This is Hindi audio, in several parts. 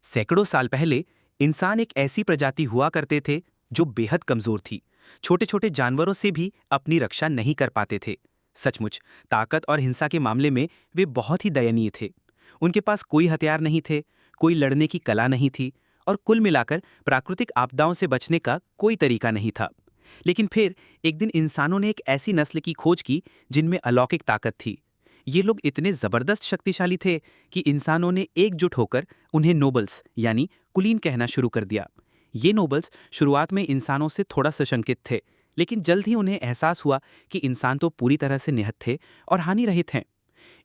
सैकड़ों साल पहले इंसान एक ऐसी प्रजाति हुआ करते थे जो बेहद कमजोर थी। छोटे छोटे जानवरों से भी अपनी रक्षा नहीं कर पाते थे। सचमुच ताकत और हिंसा के मामले में वे बहुत ही दयनीय थे। उनके पास कोई हथियार नहीं थे, कोई लड़ने की कला नहीं थी और कुल मिलाकर प्राकृतिक आपदाओं से बचने का कोई तरीका नहीं था। लेकिन फिर एक दिन इंसानों ने एक ऐसी नस्ल की खोज की जिनमें अलौकिक ताकत थी। ये लोग इतने जबरदस्त शक्तिशाली थे कि इंसानों ने एकजुट होकर उन्हें नोबल्स यानी कुलीन कहना शुरू कर दिया। ये नोबल्स शुरुआत में इंसानों से थोड़ा सशंकित थे, लेकिन जल्द ही उन्हें एहसास हुआ कि इंसान तो पूरी तरह से निहत्थ थे और हानि रहित हैं।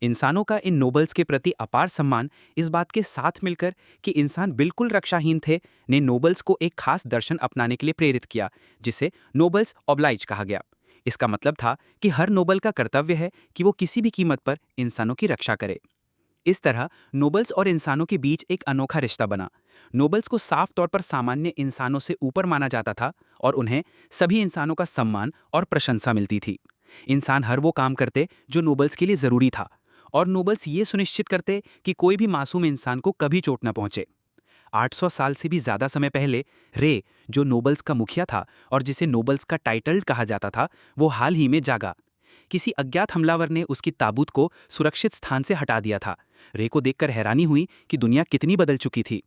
इंसानों का इन नोबल्स के प्रति अपार सम्मान इस बात के साथ मिलकर कि इंसान बिल्कुल रक्षाहीन थे, ने नोबल्स को एक खास दर्शन अपनाने के लिए प्रेरित किया, जिसे नोबल्स ऑब्लाइज कहा गया। इसका मतलब था कि हर नोबल का कर्तव्य है कि वो किसी भी कीमत पर इंसानों की रक्षा करे। इस तरह नोबल्स और इंसानों के बीच एक अनोखा रिश्ता बना। नोबल्स को साफ तौर पर सामान्य इंसानों से ऊपर माना जाता था और उन्हें सभी इंसानों का सम्मान और प्रशंसा मिलती थी। इंसान हर वो काम करते जो नोबल्स के लिए जरूरी था, और नोबल्स ये सुनिश्चित करते कि कोई भी मासूम इंसान को कभी चोट न पहुंचे। 800 साल से भी ज्यादा समय पहले रे, जो नोबल्स का मुखिया था और जिसे नोबल्स का टाइटल कहा जाता था, वो हाल ही में जागा। किसी अज्ञात हमलावर ने उसकी ताबूत को सुरक्षित स्थान से हटा दिया था। रे को देखकर हैरानी हुई कि दुनिया कितनी बदल चुकी थी।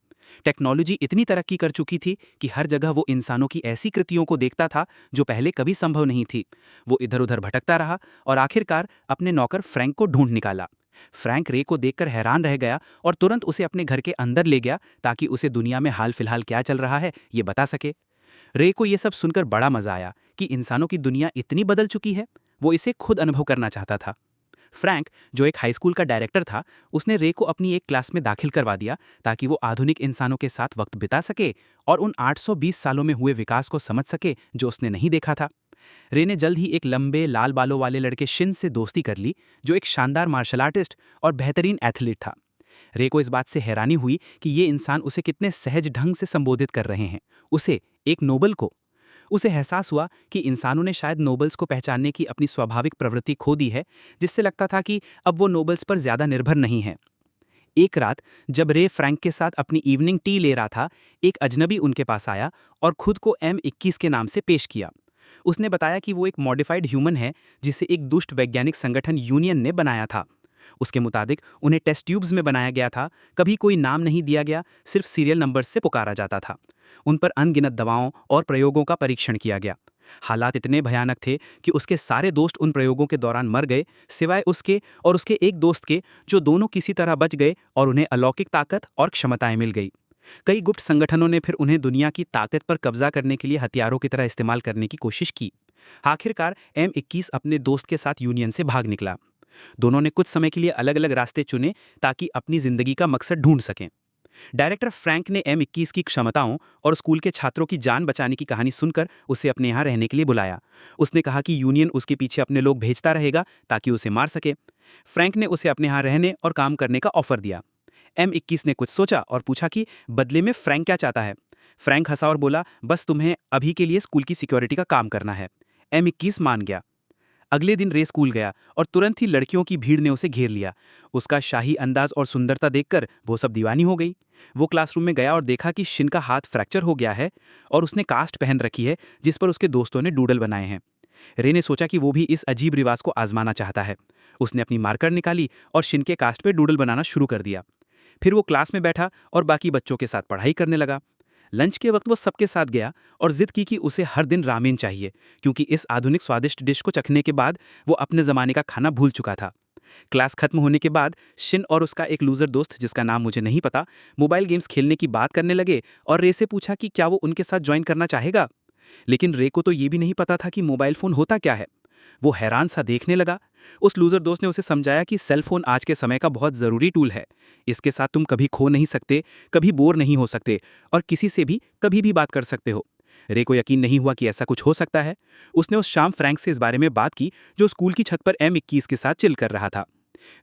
टेक्नोलॉजी इतनी तरक्की कर चुकी थी कि हर जगह वो इंसानों की ऐसी कृतियों को देखता था जो पहले कभी संभव नहीं थी। वो इधर उधर भटकता रहा और आखिरकार अपने नौकर फ्रैंक को ढूंढ निकाला। फ्रैंक रे को देखकर हैरान रह गया और तुरंत उसे अपने घर के अंदर ले गया ताकि उसे दुनिया में हाल फिलहाल क्या चल रहा है ये बता सके। रे को यह सब सुनकर बड़ा मजा आया कि इंसानों की दुनिया इतनी बदल चुकी है। वो इसे खुद अनुभव करना चाहता था। फ्रैंक, जो एक हाई स्कूल का डायरेक्टर था, उसने रे को अपनी एक क्लास में दाखिल करवा दिया ताकि वो आधुनिक इंसानों के साथ वक्त बिता सके और उन 820 सालों में हुए विकास को समझ सके जो उसने नहीं देखा था। रे ने जल्द ही एक लंबे लाल बालों वाले लड़के शिन से दोस्ती कर ली, जो एक शानदार मार्शल आर्टिस्ट और बेहतरीन एथलीट था। रे को इस बात से हैरानी हुई कि ये इंसान उसे कितने सहज ढंग से संबोधित कर रहे हैं, उसे, एक नोबल को। उसे एहसास हुआ कि इंसानों ने शायद नोबल्स को पहचानने की अपनी स्वाभाविक प्रवृत्ति खो दी है, जिससे लगता था कि अब वो नोबल्स पर ज्यादा निर्भर नहीं है। एक रात जब रे फ्रैंक के साथ अपनी इवनिंग टी ले रहा था, एक अजनबी उनके पास आया और खुद को M21 के नाम से पेश किया। उसने बताया कि वो एक मॉडिफाइड ह्यूमन है जिसे एक दुष्ट वैज्ञानिक संगठन यूनियन ने बनाया था। उसके मुताबिक उन्हें टेस्ट ट्यूब्स में बनाया गया था, कभी कोई नाम नहीं दिया गया, सिर्फ सीरियल नंबर्स से पुकारा जाता था। उन पर अनगिनत दवाओं और प्रयोगों का परीक्षण किया गया। हालात इतने भयानक थे कि उसके सारे दोस्त उन प्रयोगों के दौरान मर गए, सिवाय उसके और उसके एक दोस्त के, जो दोनों किसी तरह बच गए और उन्हें अलौकिक ताकत और क्षमताएं मिल गई। कई गुप्त संगठनों ने फिर उन्हें दुनिया की ताकत पर कब्जा करने के लिए हथियारों की तरह इस्तेमाल करने की कोशिश की। आखिरकार M21 अपने दोस्त के साथ यूनियन से भाग निकला। दोनों ने कुछ समय के लिए अलग अलग रास्ते चुने ताकि अपनी जिंदगी का मकसद ढूंढ सकें। डायरेक्टर फ्रैंक ने M21 की क्षमताओं और स्कूल के छात्रों की जान बचाने की कहानी सुनकर उसे अपने यहाँ रहने के लिए बुलाया। उसने कहा कि यूनियन उसके पीछे अपने लोग भेजता रहेगा ताकि उसे मार सके। फ्रैंक ने उसे अपने यहाँ रहने और काम करने का ऑफर दिया। M21 ने कुछ सोचा और पूछा कि बदले में फ्रैंक क्या चाहता है। फ्रैंक हंसा और बोला, बस तुम्हें अभी के लिए स्कूल की सिक्योरिटी का काम करना है। M21 मान गया। अगले दिन रे स्कूल गया और तुरंत ही लड़कियों की भीड़ ने उसे घेर लिया। उसका शाही अंदाज और सुंदरता देखकर वो सब दीवानी हो गई। वो क्लासरूम में गया और देखा कि शिन का हाथ फ्रैक्चर हो गया है और उसने कास्ट पहन रखी है जिस पर उसके दोस्तों ने डूडल बनाए हैं। रे ने सोचा कि वो भी इस अजीब रिवाज को आजमाना चाहता है। उसने अपनी मार्कर निकाली और शिन के कास्ट पे डूडल बनाना शुरू कर दिया। फिर वो क्लास में बैठा और बाकी बच्चों के साथ पढ़ाई करने लगा। लंच के वक्त वो सबके साथ गया और जिद की कि उसे हर दिन रामेन चाहिए, क्योंकि इस आधुनिक स्वादिष्ट डिश को चखने के बाद वो अपने ज़माने का खाना भूल चुका था। क्लास खत्म होने के बाद शिन और उसका एक लूजर दोस्त, जिसका नाम मुझे नहीं पता, मोबाइल गेम्स खेलने की बात करने लगे और रे से पूछा कि क्या वो उनके साथ ज्वाइन करना चाहेगा। लेकिन रे को तो ये भी नहीं पता था कि मोबाइल फ़ोन होता क्या है। वो हैरान सा देखने लगा। उस लूजर दोस्त ने उसे समझाया कि सेल फोन आज के समय का बहुत ज़रूरी टूल है। इसके साथ तुम कभी खो नहीं सकते, कभी बोर नहीं हो सकते और किसी से भी कभी भी बात कर सकते हो। रे को यकीन नहीं हुआ कि ऐसा कुछ हो सकता है। उसने उस शाम फ्रैंक से इस बारे में बात की, जो स्कूल की छत पर M21 के साथ चिल कर रहा था।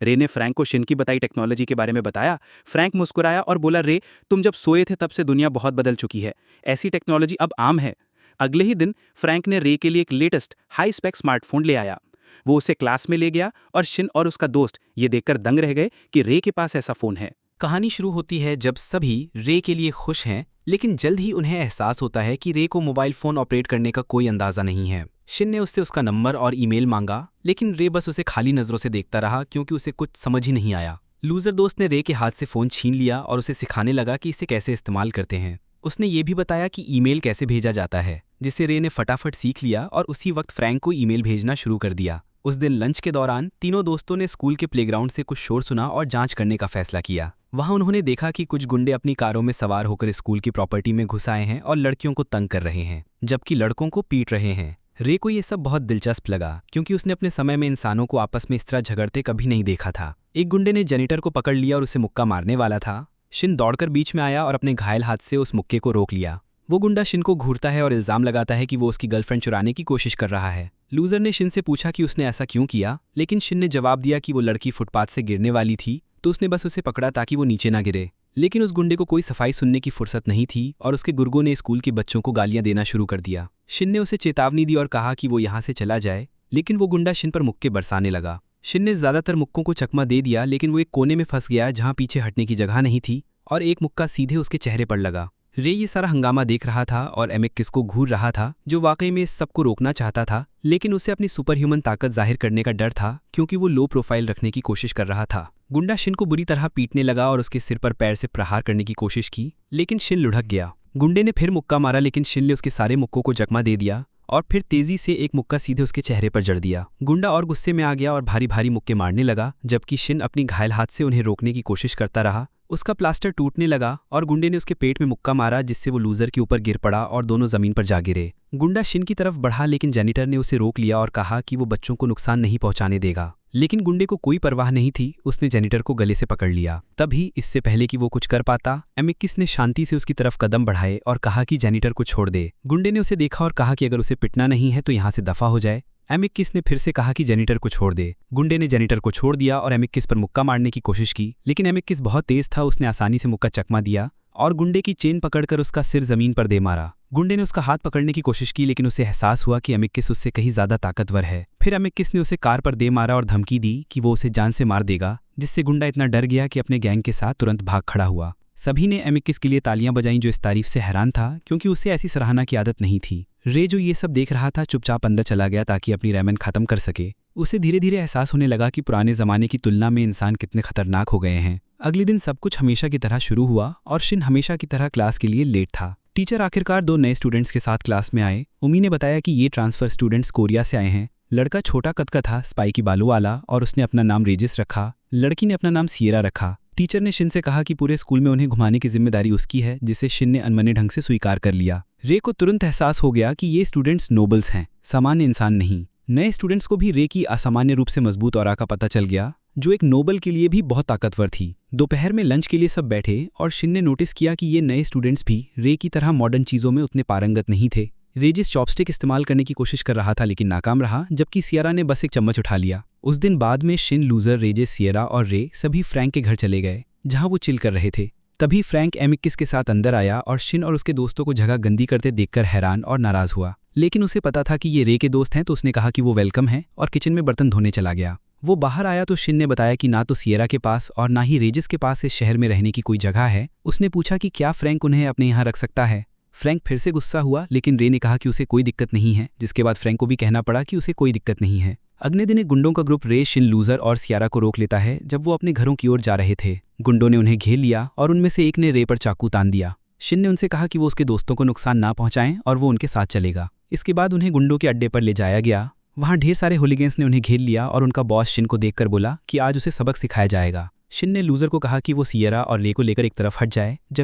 रे ने फ्रैंक को शिन की बताई टेक्नोलॉजी के बारे में बताया। फ्रैंक मुस्कुराया और बोला, रे, तुम जब सोए थे तब से दुनिया बहुत बदल चुकी है। ऐसी टेक्नोलॉजी अब आम है। अगले ही दिन फ्रैंक ने रे के लिए एक लेटेस्ट हाई स्पेक स्मार्टफोन ले आया। वो उसे क्लास में ले गया और शिन और उसका दोस्त ये देखकर दंग रह गए कि रे के पास ऐसा फोन है। कहानी शुरू होती है जब सभी रे के लिए खुश हैं, लेकिन जल्द ही उन्हें एहसास होता है कि रे को मोबाइल फोन ऑपरेट करने का कोई अंदाजा नहीं है। शिन ने उससे उसका नंबर और ईमेल मांगा, लेकिन रे बस उसे खाली नजरों से देखता रहा क्योंकि उसे कुछ समझ ही नहीं आया। लूजर दोस्त ने रे के हाथ से फोन छीन लिया और उसे सिखाने लगा कि इसे कैसे इस्तेमाल करते हैं। उसने ये भी बताया कि ईमेल कैसे भेजा जाता है, जिसे रे ने फटाफट सीख लिया और उसी वक्त फ्रैंक को ईमेल भेजना शुरू कर दिया। उस दिन लंच के दौरान तीनों दोस्तों ने स्कूल के प्लेग्राउंड से कुछ शोर सुना और जांच करने का फैसला किया। वहां उन्होंने देखा कि कुछ गुंडे अपनी कारों में सवार होकर स्कूल की प्रॉपर्टी में घुस आए हैं और लड़कियों को तंग कर रहे हैं, जबकि लड़कों को पीट रहे हैं। रे को ये सब बहुत दिलचस्प लगा क्योंकि उसने अपने समय में इंसानों को आपस में इस तरह झगड़ते कभी नहीं देखा था। एक गुंडे ने जेनिटर को पकड़ लिया और उसे मुक्का मारने वाला था। शिन दौड़कर बीच में आया और अपने घायल हाथ से उस मुक्के को रोक लिया। वो गुंडा शिन को घूरता है और इल्जाम लगाता है कि वो उसकी गर्लफ्रेंड चुराने की कोशिश कर रहा है। लूजर ने शिन से पूछा कि उसने ऐसा क्यों किया, लेकिन शिन ने जवाब दिया कि वो लड़की फुटपाथ से गिरने वाली थी तो उसने बस उसे पकड़ा ताकि वो नीचे ना गिरे। लेकिन उस गुंडे को कोई सफाई सुनने की फुर्सत नहीं थी और उसके गुर्गों ने स्कूल के बच्चों को गालियां देना शुरू कर दिया। शिन ने उसे चेतावनी दी और कहा कि वो यहाँ से चला जाए, लेकिन वो गुंडा शिन पर मुक्के बरसाने लगा। शिन ने ज्यादातर मुक्कों को चकमा दे दिया, लेकिन वो एक कोने में फंस गया जहाँ पीछे हटने की जगह नहीं थी और एक मुक्का सीधे उसके चेहरे पर लगा। रे ये सारा हंगामा देख रहा था और एमिकस को घूर रहा था, जो वाकई में इस सबको रोकना चाहता था, लेकिन उसे अपनी सुपरह्यूमन ताकत जाहिर करने का डर था क्योंकि वो लो प्रोफाइल रखने की कोशिश कर रहा था। गुंडा शिन को बुरी तरह पीटने लगा और उसके सिर पर पैर से प्रहार करने की कोशिश की, लेकिन शिन लुढ़क गया। गुंडे ने फिर मुक्का मारा, लेकिन शिन ने उसके सारे मुक्कों को चकमा दे दिया और फिर तेजी से एक मुक्का सीधे उसके चेहरे पर जड़ दिया। गुंडा और गुस्से में आ गया और भारी भारी मुक्के मारने लगा, जबकि शिन अपनी घायल हाथ से उन्हें रोकने की कोशिश करता रहा। उसका प्लास्टर टूटने लगा और गुंडे ने उसके पेट में मुक्का मारा, जिससे वो लूजर के ऊपर गिर पड़ा और दोनों जमीन पर जा गिरे। गुंडा शिन की तरफ बढ़ा, लेकिन जेनिटर ने उसे रोक लिया और कहा कि वो बच्चों को नुकसान नहीं पहुंचाने देगा। लेकिन गुंडे को कोई परवाह नहीं थी, उसने जेनिटर को गले से पकड़ लिया। तभी इससे पहले कि वो कुछ कर पाता, एमिकस ने शांति से उसकी तरफ कदम बढ़ाए और कहा कि जेनिटर को छोड़ दे। गुंडे ने उसे देखा और कहा कि अगर उसे पिटना नहीं है तो यहाँ से दफा हो जाए। एमिकस ने फिर से कहा कि जेनिटर को छोड़ दे। गुंडे ने जेनिटर को छोड़ दिया और एमिकस पर मुक्का मारने की कोशिश की, लेकिन एमिकस बहुत तेज था, उसने आसानी से मुक्का चकमा दिया और गुंडे की चेन पकड़कर उसका सिर जमीन पर दे मारा। गुंडे ने उसका हाथ पकड़ने की कोशिश की, लेकिन उसे एहसास हुआ कि एमिकस उससे कहीं ज्यादा ताकतवर है। फिर एमिकस ने उसे कार पर दे मारा और धमकी दी कि वो उसे जान से मार देगा, जिससे गुंडा इतना डर गया कि अपने गैंग के साथ तुरंत भाग खड़ा हुआ। सभी ने एमिकस के लिए तालियां बजाईं, जो इस तारीफ से हैरान था क्योंकि उसे ऐसी सराहना की आदत नहीं थी। रे, जो ये सब देख रहा था, चुपचाप अंदर चला गया ताकि अपनी रैमन खत्म कर सके। उसे धीरे धीरे एहसास होने लगा कि पुराने जमाने की तुलना में इंसान कितने खतरनाक हो गए हैं। अगले दिन सब कुछ हमेशा की तरह शुरू हुआ और शिन हमेशा की तरह क्लास के लिए लेट था। टीचर आखिरकार 2 नए स्टूडेंट्स के साथ क्लास में आए। उमी ने बताया कि ये ट्रांसफर स्टूडेंट्स कोरिया से आए हैं। लड़का छोटा कद का था, स्पाइकी बालों वाला, और उसने अपना नाम रेजिस रखा। लड़की ने अपना नाम सियरा रखा। टीचर ने शिन से कहा कि पूरे स्कूल में उन्हें घुमाने की जिम्मेदारी उसकी है, जिसे शिन ने अनमने ढंग से स्वीकार कर लिया। रे को तुरंत एहसास हो गया कि ये स्टूडेंट्स नोबल्स हैं, सामान्य इंसान नहीं। नए स्टूडेंट्स को भी रे की असामान्य रूप से मजबूत ऑरा का पता चल गया, जो एक नोबल के लिए भी बहुत ताकतवर थी। दोपहर में लंच के लिए सब बैठे और शिन ने नोटिस किया कि ये नए स्टूडेंट्स भी रे की तरह मॉडर्न चीज़ों में उतने पारंगत नहीं थे। रेजिस चॉपस्टिक इस्तेमाल करने की कोशिश कर रहा था, लेकिन नाकाम रहा, जबकि सियरा ने बस एक चम्मच उठा लिया। उस दिन बाद में शिन, लूजर, रेजिस, सियरा और रे सभी फ्रैंक के घर चले गए, जहां वो चिल कर रहे थे। तभी फ्रैंक एमिकस के साथ अंदर आया और शिन और उसके दोस्तों को जगह गंदी करते देखकर हैरान और नाराज हुआ। लेकिन उसे पता था कि ये रे के दोस्त हैं, तो उसने कहा कि वो वेलकम है और किचन में बर्तन धोने चला गया। वो बाहर आया तो शिन ने बताया कि ना तो सियरा के पास और ना ही रेजिस के पास इस शहर में रहने की कोई जगह है। उसने पूछा कि क्या फ्रैंक उन्हें अपने यहाँ रख सकता है। फ्रैंक फिर से गुस्सा हुआ, लेकिन रे ने कहा कि उसे कोई दिक्कत नहीं है, जिसके बाद फ्रैंक को भी कहना पड़ा कि उसे कोई दिक्कत नहीं है। अगले दिन एक गुंडों का ग्रुप रे, शिन, लूजर और सियारा को रोक लेता है जब वो अपने घरों की ओर जा रहे थे। गुंडों ने उन्हें घेर लिया और उनमें से एक ने रे पर चाकू तान दिया। शिन ने उनसे कहा कि वो उसके दोस्तों को नुकसान ना पहुंचाएं और वो उनके साथ चलेगा। इसके बाद उन्हें गुंडों के अड्डे पर ले जाया गया। वहां ढेर सारे होलीगेंस ने उन्हें घेर लिया और उनका बॉस शिन को देखकर बोला कि आज उसे सबक सिखाया जाएगा। शिन ने लूजर को कहा कि वो सियरा और रे को लेकर एक तरफ हट जाए। जब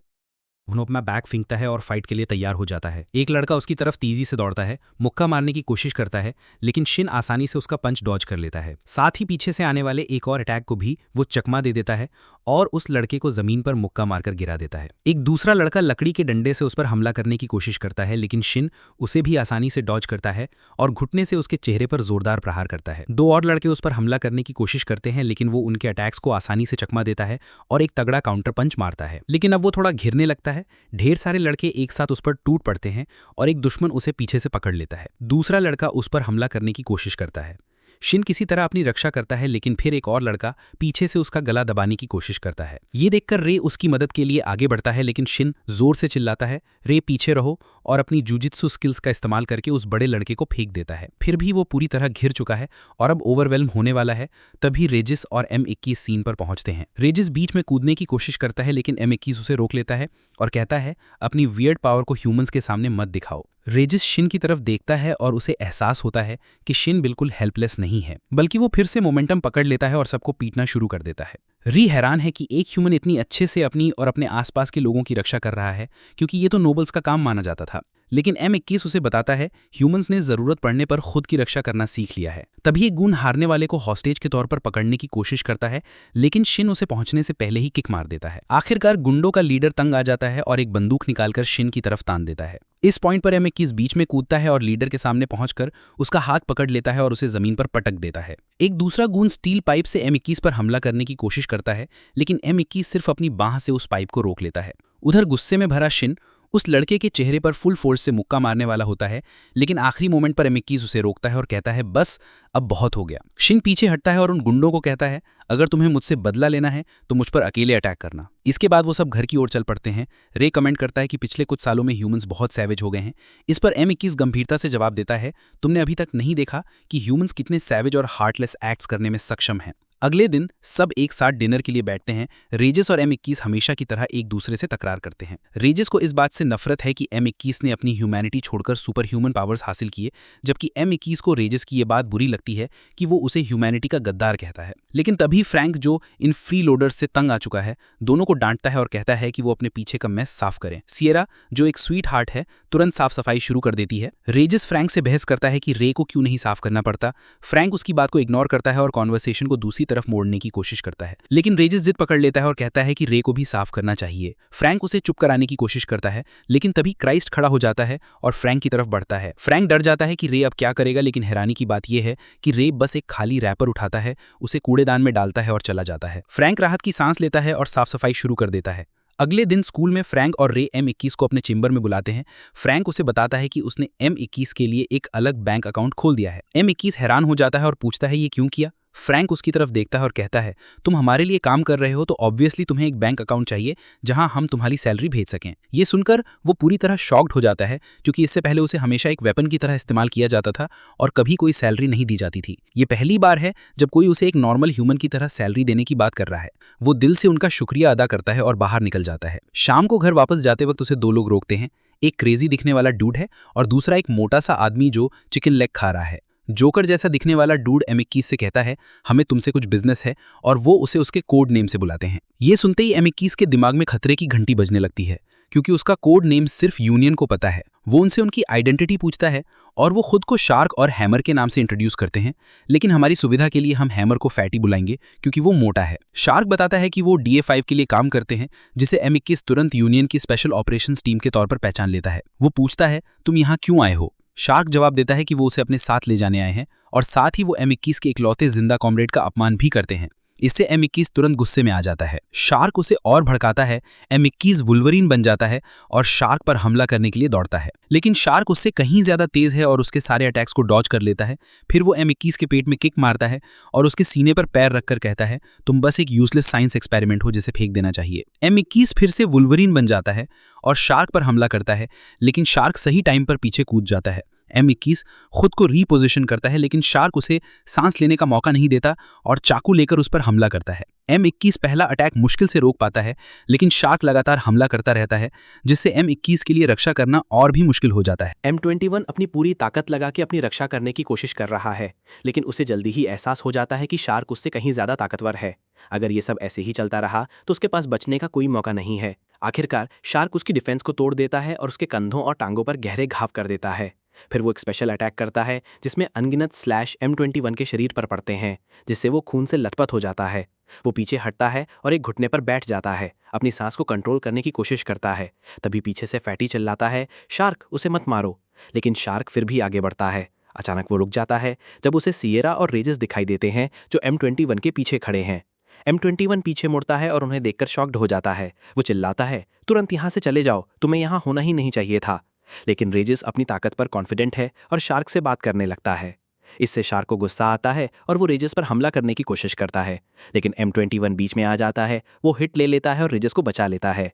वो अपना बैग फेंकता है और फाइट के लिए तैयार हो जाता है। एक लड़का उसकी तरफ तेजी से दौड़ता है, मुक्का मारने की कोशिश करता है, लेकिन शिन आसानी से उसका पंच डॉज कर लेता है। साथ ही पीछे से आने वाले एक और अटैक को भी वो चकमा दे देता है और उस लड़के को जमीन पर मुक्का मारकर गिरा देता है। एक दूसरा लड़का लकड़ी के डंडे से उस पर हमला करने की कोशिश करता है, लेकिन शिन उसे भी आसानी से डॉज करता है और घुटने से उसके चेहरे पर जोरदार प्रहार करता है। 2 और लड़के उस पर हमला करने की कोशिश करते हैं, लेकिन वो उनके अटैक्स को आसानी से चकमा देता है और एक तगड़ा काउंटर पंच मारता है। लेकिन अब वो थोड़ा घिरने लगता है। ढेर सारे लड़के एक साथ उस पर टूट पड़ते हैं और एक दुश्मन उसे पीछे से पकड़ लेता है। दूसरा लड़का उस पर हमला करने की कोशिश करता है। शिन किसी तरह अपनी रक्षा करता है, लेकिन फिर एक और लड़का पीछे से उसका गला दबाने की कोशिश करता है। ये देखकर रे उसकी मदद के लिए आगे बढ़ता है, लेकिन शिन जोर से चिल्लाता है, रे पीछे रहो, और अपनी जूजित्सु स्किल्स का इस्तेमाल करके उस बड़े लड़के को फेंक देता है। फिर भी वो पूरी तरह घिर चुका है और अब ओवरवेल्म होने वाला है। तभी रेजिस और M21 सीन पर पहुंचते हैं। रेजिस बीच में कूदने की कोशिश करता है, लेकिन M21 उसे रोक लेता है और कहता है, अपनी वियर्ड पावर को ह्यूमंस के सामने मत दिखाओ। रेजिस शिन की तरफ देखता है और उसे एहसास होता है कि शिन बिल्कुल हेल्पलेस नहीं है, बल्कि वो फिर से मोमेंटम पकड़ लेता है और सबको पीटना शुरू कर देता है। री हैरान है कि एक ह्यूमन इतनी अच्छे से अपनी और अपने आसपास के लोगों की रक्षा कर रहा है, क्योंकि ये तो नोबल्स का काम माना जाता था। लेकिन M21 उसे बताता है ह्यूमंस ने जरूरत पड़ने पर खुद की रक्षा करना सीख लिया है। तभी एक गून हारने वाले को हॉस्टेज के तौर पर पकड़ने की कोशिश करता है, लेकिन शिन उसे पहुंचने से पहले ही किक मार देता है। आखिरकार गुंडों का लीडर तंग आ जाता है और एक बंदूक निकालकर शिन की तरफ तान देता है। इस पॉइंट पर M21 बीच में कूदता है और लीडर के सामने पहुंचकर उसका हाथ पकड़ लेता है और उसे जमीन पर पटक देता है। एक दूसरा गून स्टील पाइप से M21 पर हमला करने की कोशिश करता है, लेकिन M21 सिर्फ अपनी बांह से उस पाइप को रोक लेता है। उधर गुस्से में भरा शिन उस लड़के के चेहरे पर फुल फोर्स से मुक्का मारने वाला होता है, लेकिन आखिरी मोमेंट पर M21 उसे रोकता है और कहता है, बस अब बहुत हो गया। शिन पीछे हटता है और उन गुंडों को कहता है, अगर तुम्हें मुझसे बदला लेना है तो मुझ पर अकेले अटैक करना। इसके बाद वो सब घर की ओर चल पड़ते हैं। रे कमेंट करता है कि पिछले कुछ सालों में ह्यूमंस बहुत सैवेज हो गए हैं। इस पर M21 गंभीरता से जवाब देता है, तुमने अभी तक नहीं देखा कि ह्यूमंस कितने सैवेज और हार्टलेस एक्ट्स करने में सक्षम हैं। अगले दिन सब एक साथ डिनर के लिए बैठते हैं। रेजिस और M21 हमेशा की तरह एक दूसरे से तकरार करते हैं। रेजिस को इस बात से नफरत है कि M21 ने अपनी ह्यूमैनिटी छोड़कर सुपर ह्यूमन पावर्स हासिल किए, जबकि M21 को रेजिस की ये बात बुरी लगती है कि वो उसे ह्यूमैनिटी का गद्दार कहता है। लेकिन तभी फ्रैंक, जो इन फ्री लोडर्स से तंग आ चुका है, दोनों को डांटता है और कहता है कि वो अपने पीछे का मैस साफ करें। सियरा, जो एक स्वीट हार्ट है, तुरंत साफ सफाई शुरू कर देती है। रेजिस फ्रैंक से बहस करता है कि रे को क्यों नहीं साफ करना पड़ता। फ्रैंक उसकी बात को इग्नोर करता है और कॉन्वर्सेशन को दूसरी तरफ मोड़ने की कोशिश करता है, लेकिन रेजिस जिद पकड़ लेता है और कहता है कि रे को भी साफ करना चाहिए। फ्रैंक उसे चुप कराने की कोशिश करता है, लेकिन तभी क्राइस्ट खड़ा हो जाता है और फ्रैंक की तरफ बढ़ता है। फ्रैंक डर जाता है कि रे अब क्या करेगा, लेकिन हैरानी की बात यह है कि रे बस एक खाली रैपर उठाता है, उसे कूड़ेदान में डालता है और चला जाता है। फ्रैंक राहत की सांस लेता है और साफ सफाई शुरू कर देता है। अगले दिन स्कूल में फ्रैंक और रे M21 को अपने चेंबर में बुलाते हैं। फ्रैंक उसे बताता है कि उसने M21 के लिए एक अलग बैंक अकाउंट खोल दिया है। M21 हैरान हो जाता है और पूछता है, ये क्यों किया। फ्रैंक उसकी तरफ देखता है और कहता है, तुम हमारे लिए काम कर रहे हो तो ऑब्वियसली तुम्हें एक बैंक अकाउंट चाहिए जहां हम तुम्हारी सैलरी भेज सकें। ये सुनकर वो पूरी तरह शॉक्ड हो जाता है, क्योंकि इससे पहले उसे हमेशा एक वेपन की तरह इस्तेमाल किया जाता था और कभी कोई सैलरी नहीं दी जाती थी। ये पहली बार है जब कोई उसे एक नॉर्मल ह्यूमन की तरह सैलरी देने की बात कर रहा है। वो दिल से उनका शुक्रिया अदा करता है और बाहर निकल जाता है। शाम को घर वापस जाते वक्त उसे दो लोग रोकते हैं। एक क्रेजी दिखने वाला डूड है और दूसरा एक मोटा सा आदमी जो चिकन लेग खा रहा है। जोकर जैसा दिखने वाला डूड M21 से कहता है, हमें तुमसे कुछ बिजनेस है, और वो उसे उसके कोड नेम से बुलाते हैं। ये सुनते ही M21 के दिमाग में खतरे की घंटी बजने लगती है, क्योंकि उसका कोड नेम सिर्फ यूनियन को पता है। वो उनसे उनकी आइडेंटिटी पूछता है और वो खुद को शार्क और हैमर के नाम से इंट्रोड्यूस करते हैं, लेकिन हमारी सुविधा के लिए हम हैमर को फैटी बुलाएंगे क्योंकि वो मोटा है। शार्क बताता है कि वो DA5 के लिए काम करते हैं, जिसे M21 तुरंत यूनियन की स्पेशल ऑपरेशंस टीम के तौर पर पहचान लेता है। वो पूछता है, तुम यहाँ क्यों आए हो। शार्क जवाब देता है कि वो उसे अपने साथ ले जाने आए हैं, और साथ ही वो M21 के इकलौते जिंदा कॉमरेड का अपमान भी करते हैं। इससे M21 तुरंत गुस्से में आ जाता है। शार्क उसे और भड़काता है। M21 वुल्वरीन बन जाता है और शार्क पर हमला करने के लिए दौड़ता है, लेकिन शार्क उससे कहीं ज्यादा तेज है और उसके सारे अटैक्स को डॉज कर लेता है। फिर वो M21 के पेट में किक मारता है और उसके सीने पर पैर रखकर कहता है, तुम बस एक यूजलेस साइंस एक्सपेरिमेंट हो जिसे फेंक देना चाहिए। M21 फिर से वुल्वरीन बन जाता है और शार्क पर हमला करता है, लेकिन शार्क सही टाइम पर पीछे कूद जाता है। M21 खुद को रीपोजिशन करता है, लेकिन शार्क उसे सांस लेने का मौका नहीं देता और चाकू लेकर उस पर हमला करता है। M21 पहला अटैक मुश्किल से रोक पाता है, लेकिन शार्क लगातार हमला करता रहता है, जिससे M21 के लिए रक्षा करना और भी मुश्किल हो जाता है। M21 अपनी पूरी ताकत लगा के अपनी रक्षा करने की कोशिश कर रहा है, लेकिन उसे जल्दी ही एहसास हो जाता है कि शार्क उससे कहीं ज्यादा ताकतवर है। अगर ये सब ऐसे ही चलता रहा तो उसके पास बचने का कोई मौका नहीं है। आखिरकार शार्क उसकी डिफेंस को तोड़ देता है और उसके कंधों और टांगों पर गहरे घाव कर देता है। फिर वो एक स्पेशल अटैक करता है जिसमें अनगिनत स्लैश M21 के शरीर पर पड़ते हैं, जिससे वो खून से लथपथ हो जाता है। वो पीछे हटता है और एक घुटने पर बैठ जाता है, अपनी सांस को कंट्रोल करने की कोशिश करता है। तभी पीछे से फैटी चिल्लाता है, शार्क उसे मत मारो। लेकिन शार्क फिर भी आगे बढ़ता है। अचानक वो रुक जाता है जब उसे सियरा और रेजिस दिखाई देते हैं, जो M21 के पीछे खड़े हैं। M21 पीछे मुड़ता है और उन्हें देखकर शॉक्ड हो जाता है। वो चिल्लाता है, तुरंत यहाँ से चले जाओ, तुम्हें यहाँ होना ही नहीं चाहिए था। लेकिन रेजिस अपनी ताकत पर कॉन्फिडेंट है और शार्क से बात करने लगता है। इससे शार्क को गुस्सा आता है और वो रेजिस पर हमला करने की कोशिश करता है, लेकिन M21 बीच में आ जाता है। वो हिट ले लेता है और रेजिस को बचा लेता है।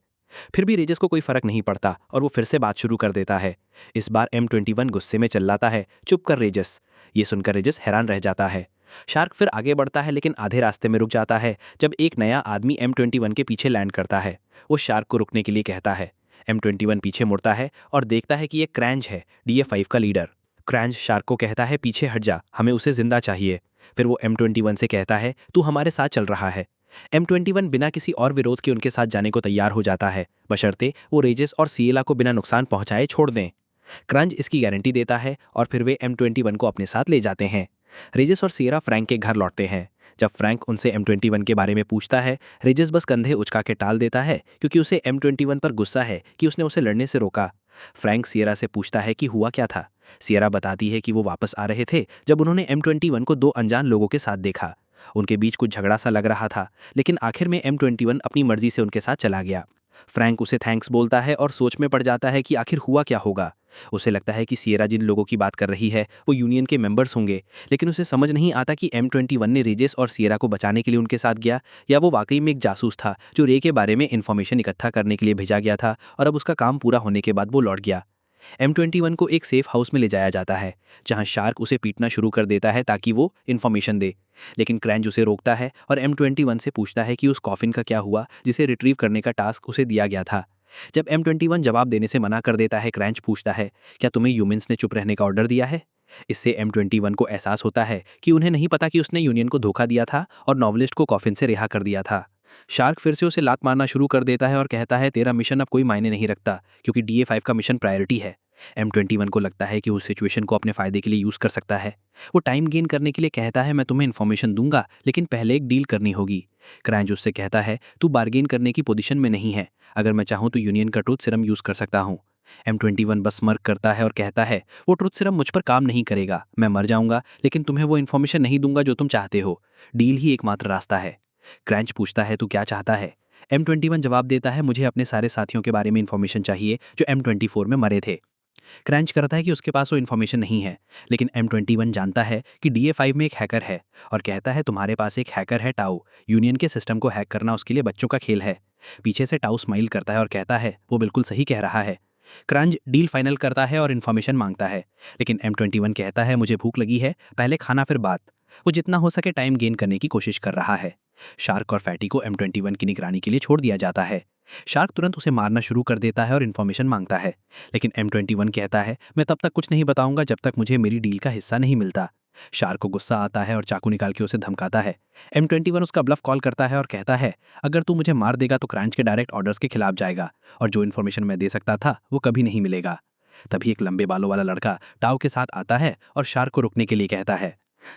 फिर भी रेजिस को कोई फर्क नहीं पड़ता और वो फिर से बात शुरू कर देता है। इस बार M21 गुस्से में चिल्लाता है, चुप कर रेजिस। ये सुनकर रेजिस हैरान रह जाता है। शार्क फिर आगे बढ़ता है, लेकिन आधे रास्ते में रुक जाता है जब एक नया आदमी M21 के पीछे लैंड करता है। वो शार्क को रुकने के लिए कहता है। M21 पीछे मुड़ता है और देखता है कि ये क्रैंच है, DA5 का लीडर। क्रैंच शार्क को कहता है, पीछे हट जा, हमें उसे जिंदा चाहिए। फिर वो M21 से कहता है, तू हमारे साथ चल रहा है। M21 बिना किसी और विरोध के उनके साथ जाने को तैयार हो जाता है, बशर्ते वो रेजिस और सिएला को बिना नुकसान पहुंचाए छोड़ दें। क्रंच इसकी गारंटी देता है और फिर वे M21 को अपने साथ ले जाते हैं। रेजिस और सिएरा फ्रैंक के घर लौटते हैं। जब फ्रैंक उनसे M21 के बारे में पूछता है, रेजिस बस कंधे उचका के टाल देता है, क्योंकि उसे M21 पर गुस्सा है कि उसने उसे लड़ने से रोका। फ्रैंक सिएरा से पूछता है कि हुआ क्या था। सिएरा बताती है कि वो वापस आ रहे थे जब उन्होंने M21 को 2 अनजान लोगों के साथ देखा। उनके बीच कुछ झगड़ा सा लग रहा था, लेकिन आखिर में M21 अपनी मर्जी से उनके साथ चला गया। फ्रैंक उसे थैंक्स बोलता है और सोच में पड़ जाता है कि आखिर हुआ क्या होगा। उसे लगता है कि सिएरा जिन लोगों की बात कर रही है वो यूनियन के मेंबर्स होंगे, लेकिन उसे समझ नहीं आता कि M21 ने रेजिस और सिएरा को बचाने के लिए उनके साथ गया, या वो वाकई में एक जासूस था जो रे के बारे में इन्फॉर्मेशन इकट्ठा करने के लिए भेजा गया था और अब उसका काम पूरा होने के बाद वो लौट गया। M21 को एक सेफ हाउस में ले जाया जाता है, जहां शार्क उसे पीटना शुरू कर देता है ताकि वो इन्फॉर्मेशन दे, लेकिन क्रैंच उसे रोकता है और M21 से पूछता है कि उस कॉफिन का क्या हुआ जिसे रिट्रीव करने का टास्क उसे दिया गया था। जब M21 जवाब देने से मना कर देता है, क्रैंच पूछता है, क्या तुम्हें ह्यूमंस ने चुप रहने का ऑर्डर दिया है? इससे M21 को एहसास होता है कि उन्हें नहीं पता कि उसने यूनियन को धोखा दिया था और नॉवलिस्ट को कॉफिन से रिहा कर दिया था। शार्क फिर से उसे लात मारना शुरू कर देता है और कहता है, तेरा मिशन अब कोई मायने नहीं रखता, क्योंकि DA5 का मिशन प्रायोरिटी है। M21 को लगता है कि उस सिचुएशन को अपने फायदे के लिए यूज कर सकता है। वो टाइम गेन करने के लिए कहता है, मैं तुम्हें इन्फॉर्मेशन दूंगा, लेकिन पहले एक डील करनी होगी। क्रैंच उससे कहता है, तू बार्गेन करने की पोजीशन में नहीं है। अगर मैं चाहूँ तो यूनियन का ट्रूथ सीरम यूज कर सकता हूँ। M21 बस स्मर्क करता है और कहता है, वो ट्रूथ सीरम मुझ पर काम नहीं करेगा, मैं मर जाऊंगा, लेकिन तुम्हें वो इन्फॉर्मेशन नहीं दूंगा जो तुम चाहते हो। डील ही एकमात्र रास्ता है। क्रैंच पूछता है, तू क्या चाहता है? M21 जवाब देता है, मुझे अपने सारे साथियों के बारे में इन्फॉर्मेशन चाहिए जो M24 में मरे थे। क्रैंच करता है कि उसके पास वो इन्फॉर्मेशन नहीं है, लेकिन M21 जानता है कि DA5 में एक हैकर है और कहता है, तुम्हारे पास एक हैकर है टाउ, यूनियन के सिस्टम को हैक करना उसके लिए बच्चों का खेल है। पीछे से टाउ स्माइल करता है और कहता है, वो बिल्कुल सही कह रहा है। क्रंच डील फाइनल करता है और इन्फॉर्मेशन मांगता है, लेकिन M21 कहता है, मुझे भूख लगी है, पहले खाना फिर बात। वो जितना हो सके टाइम गेन करने की कोशिश कर रहा है। शार्क और फैटी को M21 की निगरानी के लिए छोड़ दिया जाता है। शार्क तुरंत उसे मारना शुरू कर देता है और इन्फॉर्मेशन मांगता है, लेकिन M21 कहता है, मैं तब तक कुछ नहीं बताऊंगा जब तक मुझे मेरी डील का हिस्सा नहीं मिलता। शार्क को गुस्सा आता है और चाकू निकाल के उसे धमकाता है। M21 उसका ब्लफ कॉल करता है और कहता है, अगर तू मुझे मार देगा तो क्रंच के डायरेक्ट ऑर्डर्स के खिलाफ जाएगा और जो इन्फॉर्मेशन मैं दे सकता था वो कभी नहीं मिलेगा। तभी एक लंबे बालों वाला लड़का टाउ के साथ आता है और शार्क को रुकने के लिए कहता है।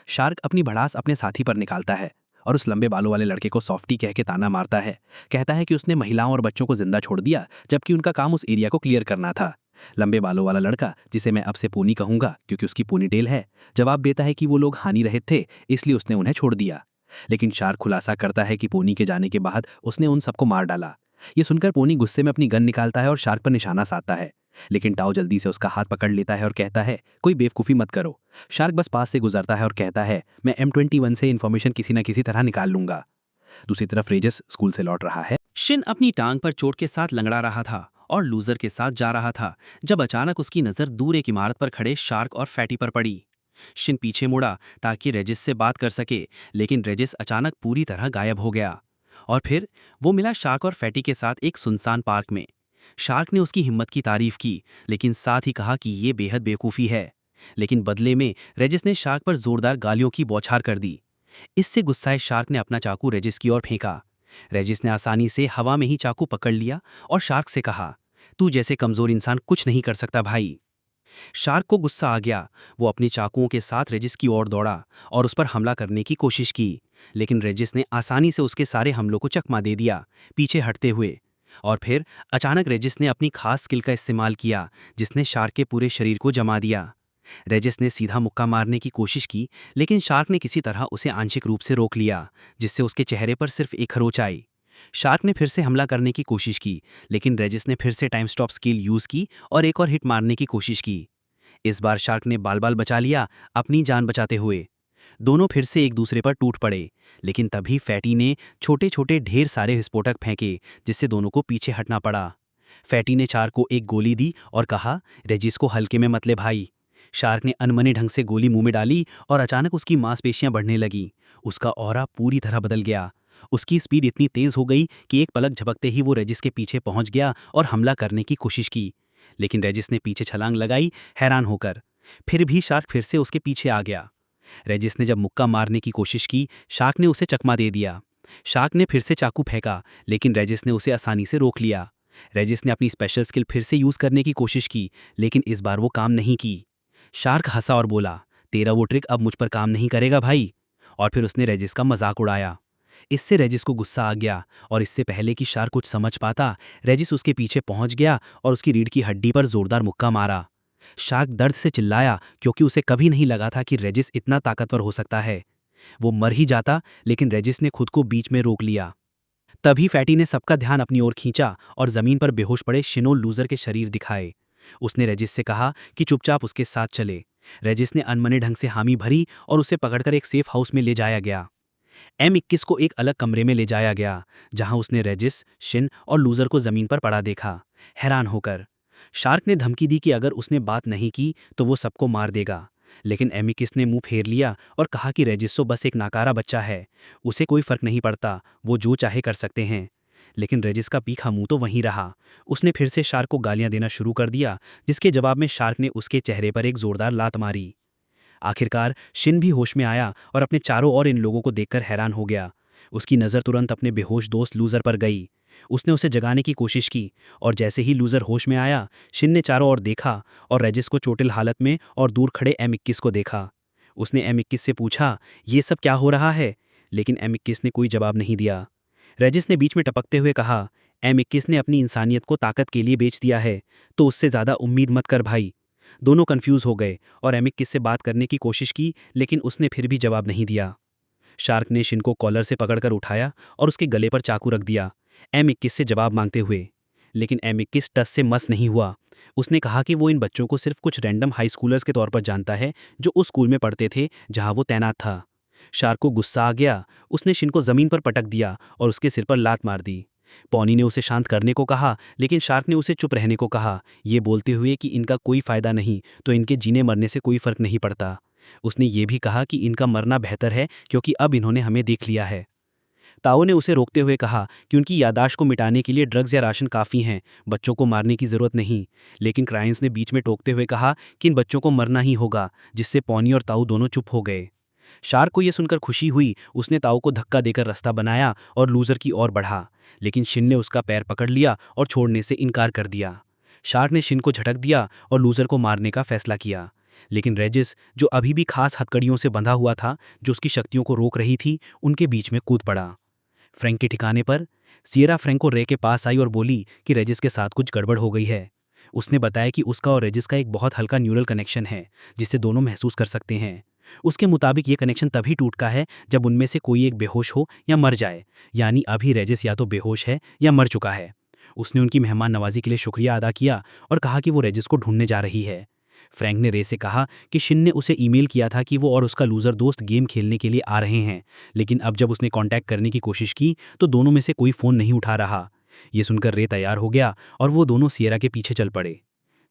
शार्क अपनी भड़ास अपने साथी पर निकालता है और उस लंबे बालों वाले लड़के को सॉफ्टी कह के ताना मारता है। कहता है कि उसने महिलाओं और बच्चों को जिंदा छोड़ दिया, जबकि उनका काम उस एरिया को क्लियर करना था। लंबे बालों वाला लड़का, जिसे मैं अब से पोनी कहूंगा क्योंकि उसकी पोनी टेल है, जवाब देता है कि वो लोग हानि रहित थे, इसलिए उसने उन्हें छोड़ दिया। लेकिन शार्क खुलासा करता है कि पोनी के जाने के बाद उसने उन सबको मार डाला। ये सुनकर पोनी गुस्से में अपनी गन निकालता है और शार्क पर निशाना साधता है, लेकिन टाओ जल्दी से उसका हाथ पकड़ लेता है और कहता है, कोई बेवकूफ़ी मत करो। शार्क बस पास से गुजरता है और कहता है, मैं M21 से इन्फॉर्मेशन किसी न किसी तरह निकाल लूंगा। दूसरी तरफ रेजिस स्कूल से लौट रहा है। शिन अपनी टांग पर चोट के साथ लंगड़ा रहा था और लूजर के साथ जा रहा था जब अचानक उसकी नज़र दूर एक इमारत पर खड़े शार्क और फैटी पर पड़ी। शिन पीछे मुड़ा ताकि रेजिस से बात कर सके, लेकिन रेजिस अचानक पूरी तरह गायब हो गया। और फिर वो मिला शार्क और फैटी के साथ एक सुनसान पार्क में। शार्क ने उसकी हिम्मत की तारीफ की, लेकिन साथ ही कहा कि ये बेहद बेवकूफ़ी है। लेकिन बदले में रेजिस ने शार्क पर जोरदार गालियों की बौछार कर दी। इससे गुस्साए शार्क ने अपना चाकू रेजिस की ओर फेंका। रेजिस ने आसानी से हवा में ही चाकू पकड़ लिया और शार्क से कहा, तू जैसे कमज़ोर इंसान कुछ नहीं कर सकता भाई। शार्क को गुस्सा आ गया। वो अपने चाकुओं के साथ रेजिस की ओर दौड़ा और उस पर हमला करने की कोशिश की, लेकिन रेजिस ने आसानी से उसके सारे हमलों को चकमा दे दिया, पीछे हटते हुए। और फिर अचानक रेजिस ने अपनी खास स्किल का इस्तेमाल किया, जिसने शार्क के पूरे शरीर को जमा दिया। रेजिस ने सीधा मुक्का मारने की कोशिश की, लेकिन शार्क ने किसी तरह उसे आंशिक रूप से रोक लिया, जिससे उसके चेहरे पर सिर्फ एक खरोंच आई। शार्क ने फिर से हमला करने की कोशिश की, लेकिन रेजिस ने फिर से टाइम स्टॉप स्किल यूज़ की और एक और हिट मारने की कोशिश की। इस बार शार्क ने बाल बाल बचा लिया, अपनी जान बचाते हुए। दोनों फिर से एक दूसरे पर टूट पड़े, लेकिन तभी फैटी ने छोटे छोटे ढेर सारे विस्फोटक फेंके, जिससे दोनों को पीछे हटना पड़ा। फैटी ने शार्क को एक गोली दी और कहा, रेजिस को हल्के में मत ले भाई। शार्क ने अनमने ढंग से गोली मुंह में डाली और अचानक उसकी मांसपेशियां बढ़ने लगीं। उसका ऑरा पूरी तरह बदल गया। उसकी स्पीड इतनी तेज हो गई कि एक पलक झपकते ही वो रेजिस के पीछे पहुंच गया और हमला करने की कोशिश की। लेकिन रेजिस ने पीछे छलांग लगाई, हैरान होकर। फिर भी शार्क फिर से उसके पीछे आ गया। रेजिस ने जब मुक्का मारने की कोशिश की, शार्क ने उसे चकमा दे दिया। शार्क ने फिर से चाकू फेंका, लेकिन रेजिस ने उसे आसानी से रोक लिया। रेजिस ने अपनी स्पेशल स्किल फिर से यूज करने की कोशिश की, लेकिन इस बार वो काम नहीं की। शार्क हंसा और बोला, तेरा वो ट्रिक अब मुझ पर काम नहीं करेगा भाई। और फिर उसने रेजिस का मजाक उड़ाया। इससे रेजिस को गुस्सा आ गया और इससे पहले कि शार्क कुछ समझ पाता, रेजिस उसके पीछे पहुंच गया और उसकी रीढ़ की हड्डी पर जोरदार मुक्का मारा। शार्क दर्द से चिल्लाया, क्योंकि उसे कभी नहीं लगा था कि रेजिस इतना ताकतवर हो सकता है। वो मर ही जाता, लेकिन रेजिस ने खुद को बीच में रोक लिया। तभी फैटी ने सबका ध्यान अपनी ओर खींचा और जमीन पर बेहोश पड़े शिनो लूजर के शरीर दिखाए। उसने रेजिस से कहा कि चुपचाप उसके साथ चले। रेजिस ने अनमने ढंग से हामी भरी और उसे पकड़कर एक सेफ हाउस में ले जाया गया। M21 को एक अलग कमरे में ले जाया गया, जहां उसने रेजिस, शिन और लूजर को जमीन पर पड़ा देखा, हैरान होकर। शार्क ने धमकी दी कि अगर उसने बात नहीं की तो वो सबको मार देगा, लेकिन M21 ने मुंह फेर लिया और कहा कि रेजिस तो बस एक नाकारा बच्चा है, उसे कोई फर्क नहीं पड़ता, वो जो चाहे कर सकते हैं। लेकिन रेजिस का तीखा मुंह तो वहीं रहा। उसने फिर से शार्क को गालियां देना शुरू कर दिया, जिसके जवाब में शार्क ने उसके चेहरे पर एक जोरदार लात मारी। आखिरकार शिन भी होश में आया और अपने चारों ओर इन लोगों को देखकर हैरान हो गया। उसकी नज़र तुरंत अपने बेहोश दोस्त लूजर पर गई। उसने उसे जगाने की कोशिश की और जैसे ही लूजर होश में आया, शिन ने चारों ओर देखा और रेजिस को चोटिल हालत में और दूर खड़े M21 को देखा। उसने M21 से पूछा, ये सब क्या हो रहा है? लेकिन M21 ने कोई जवाब नहीं दिया। रेजिस ने बीच में टपकते हुए कहा, M21 ने अपनी इंसानियत को ताकत के लिए बेच दिया है, तो उससे ज़्यादा उम्मीद मत कर भाई। दोनों कंफ्यूज हो गए और M21 से बात करने की कोशिश की, लेकिन उसने फिर भी जवाब नहीं दिया। शार्क ने शिन को कॉलर से पकड़कर उठाया और उसके गले पर चाकू रख दिया, M21 से जवाब मांगते हुए। लेकिन M21 टस से मस नहीं हुआ। उसने कहा कि वो इन बच्चों को सिर्फ कुछ रैंडम हाई स्कूलर्स के तौर पर जानता है, जो उस स्कूल में पढ़ते थे जहां वो तैनात था। शार्क को गुस्सा आ गया। उसने शिन को जमीन पर पटक दिया और उसके सिर पर लात मार दी। पॉनी ने उसे शांत करने को कहा, लेकिन शार्क ने उसे चुप रहने को कहा, ये बोलते हुए कि इनका कोई फायदा नहीं, तो इनके जीने मरने से कोई फर्क नहीं पड़ता। उसने ये भी कहा कि इनका मरना बेहतर है, क्योंकि अब इन्होंने हमें देख लिया है। ताओ ने उसे रोकते हुए कहा कि उनकी यादाश्त को मिटाने के लिए ड्रग्स या राशन काफ़ी हैं, बच्चों को मारने की ज़रूरत नहीं। लेकिन क्राइंस ने बीच में टोकते हुए कहा कि इन बच्चों को मरना ही होगा, जिससे पॉनी और ताऊ दोनों चुप हो गए। शार्क को यह सुनकर खुशी हुई। उसने ताऊ को धक्का देकर रास्ता बनाया और लूजर की ओर बढ़ा, लेकिन शिन ने उसका पैर पकड़ लिया और छोड़ने से इनकार कर दिया। शार्क ने शिन को झटक दिया और लूजर को मारने का फैसला किया, लेकिन रेजिस, जो अभी भी खास हथकड़ियों से बंधा हुआ था जो उसकी शक्तियों को रोक रही थी, उनके बीच में कूद पड़ा। फ्रैंक के ठिकाने पर सियरा फ्रैंक को रे के पास आई और बोली कि रेजिस के साथ कुछ गड़बड़ हो गई है। उसने बताया कि उसका और रेजिस का एक बहुत हल्का न्यूरल कनेक्शन है, जिसे दोनों महसूस कर सकते हैं। उसके मुताबिक ये कनेक्शन तभी टूटता है जब उनमें से कोई एक बेहोश हो या मर जाए, यानी अभी रेजिस या तो बेहोश है या मर चुका है। उसने उनकी मेहमान नवाजी के लिए शुक्रिया अदा किया और कहा कि वो रेजिस को ढूंढने जा रही है। फ्रैंक ने रे से कहा कि शिन ने उसे ईमेल किया था कि वो और उसका लूजर दोस्त गेम खेलने के लिए आ रहे हैं, लेकिन अब जब उसने कांटेक्ट करने की कोशिश की तो दोनों में से कोई फ़ोन नहीं उठा रहा। ये सुनकर रे तैयार हो गया और वो दोनों सियरा के पीछे चल पड़े।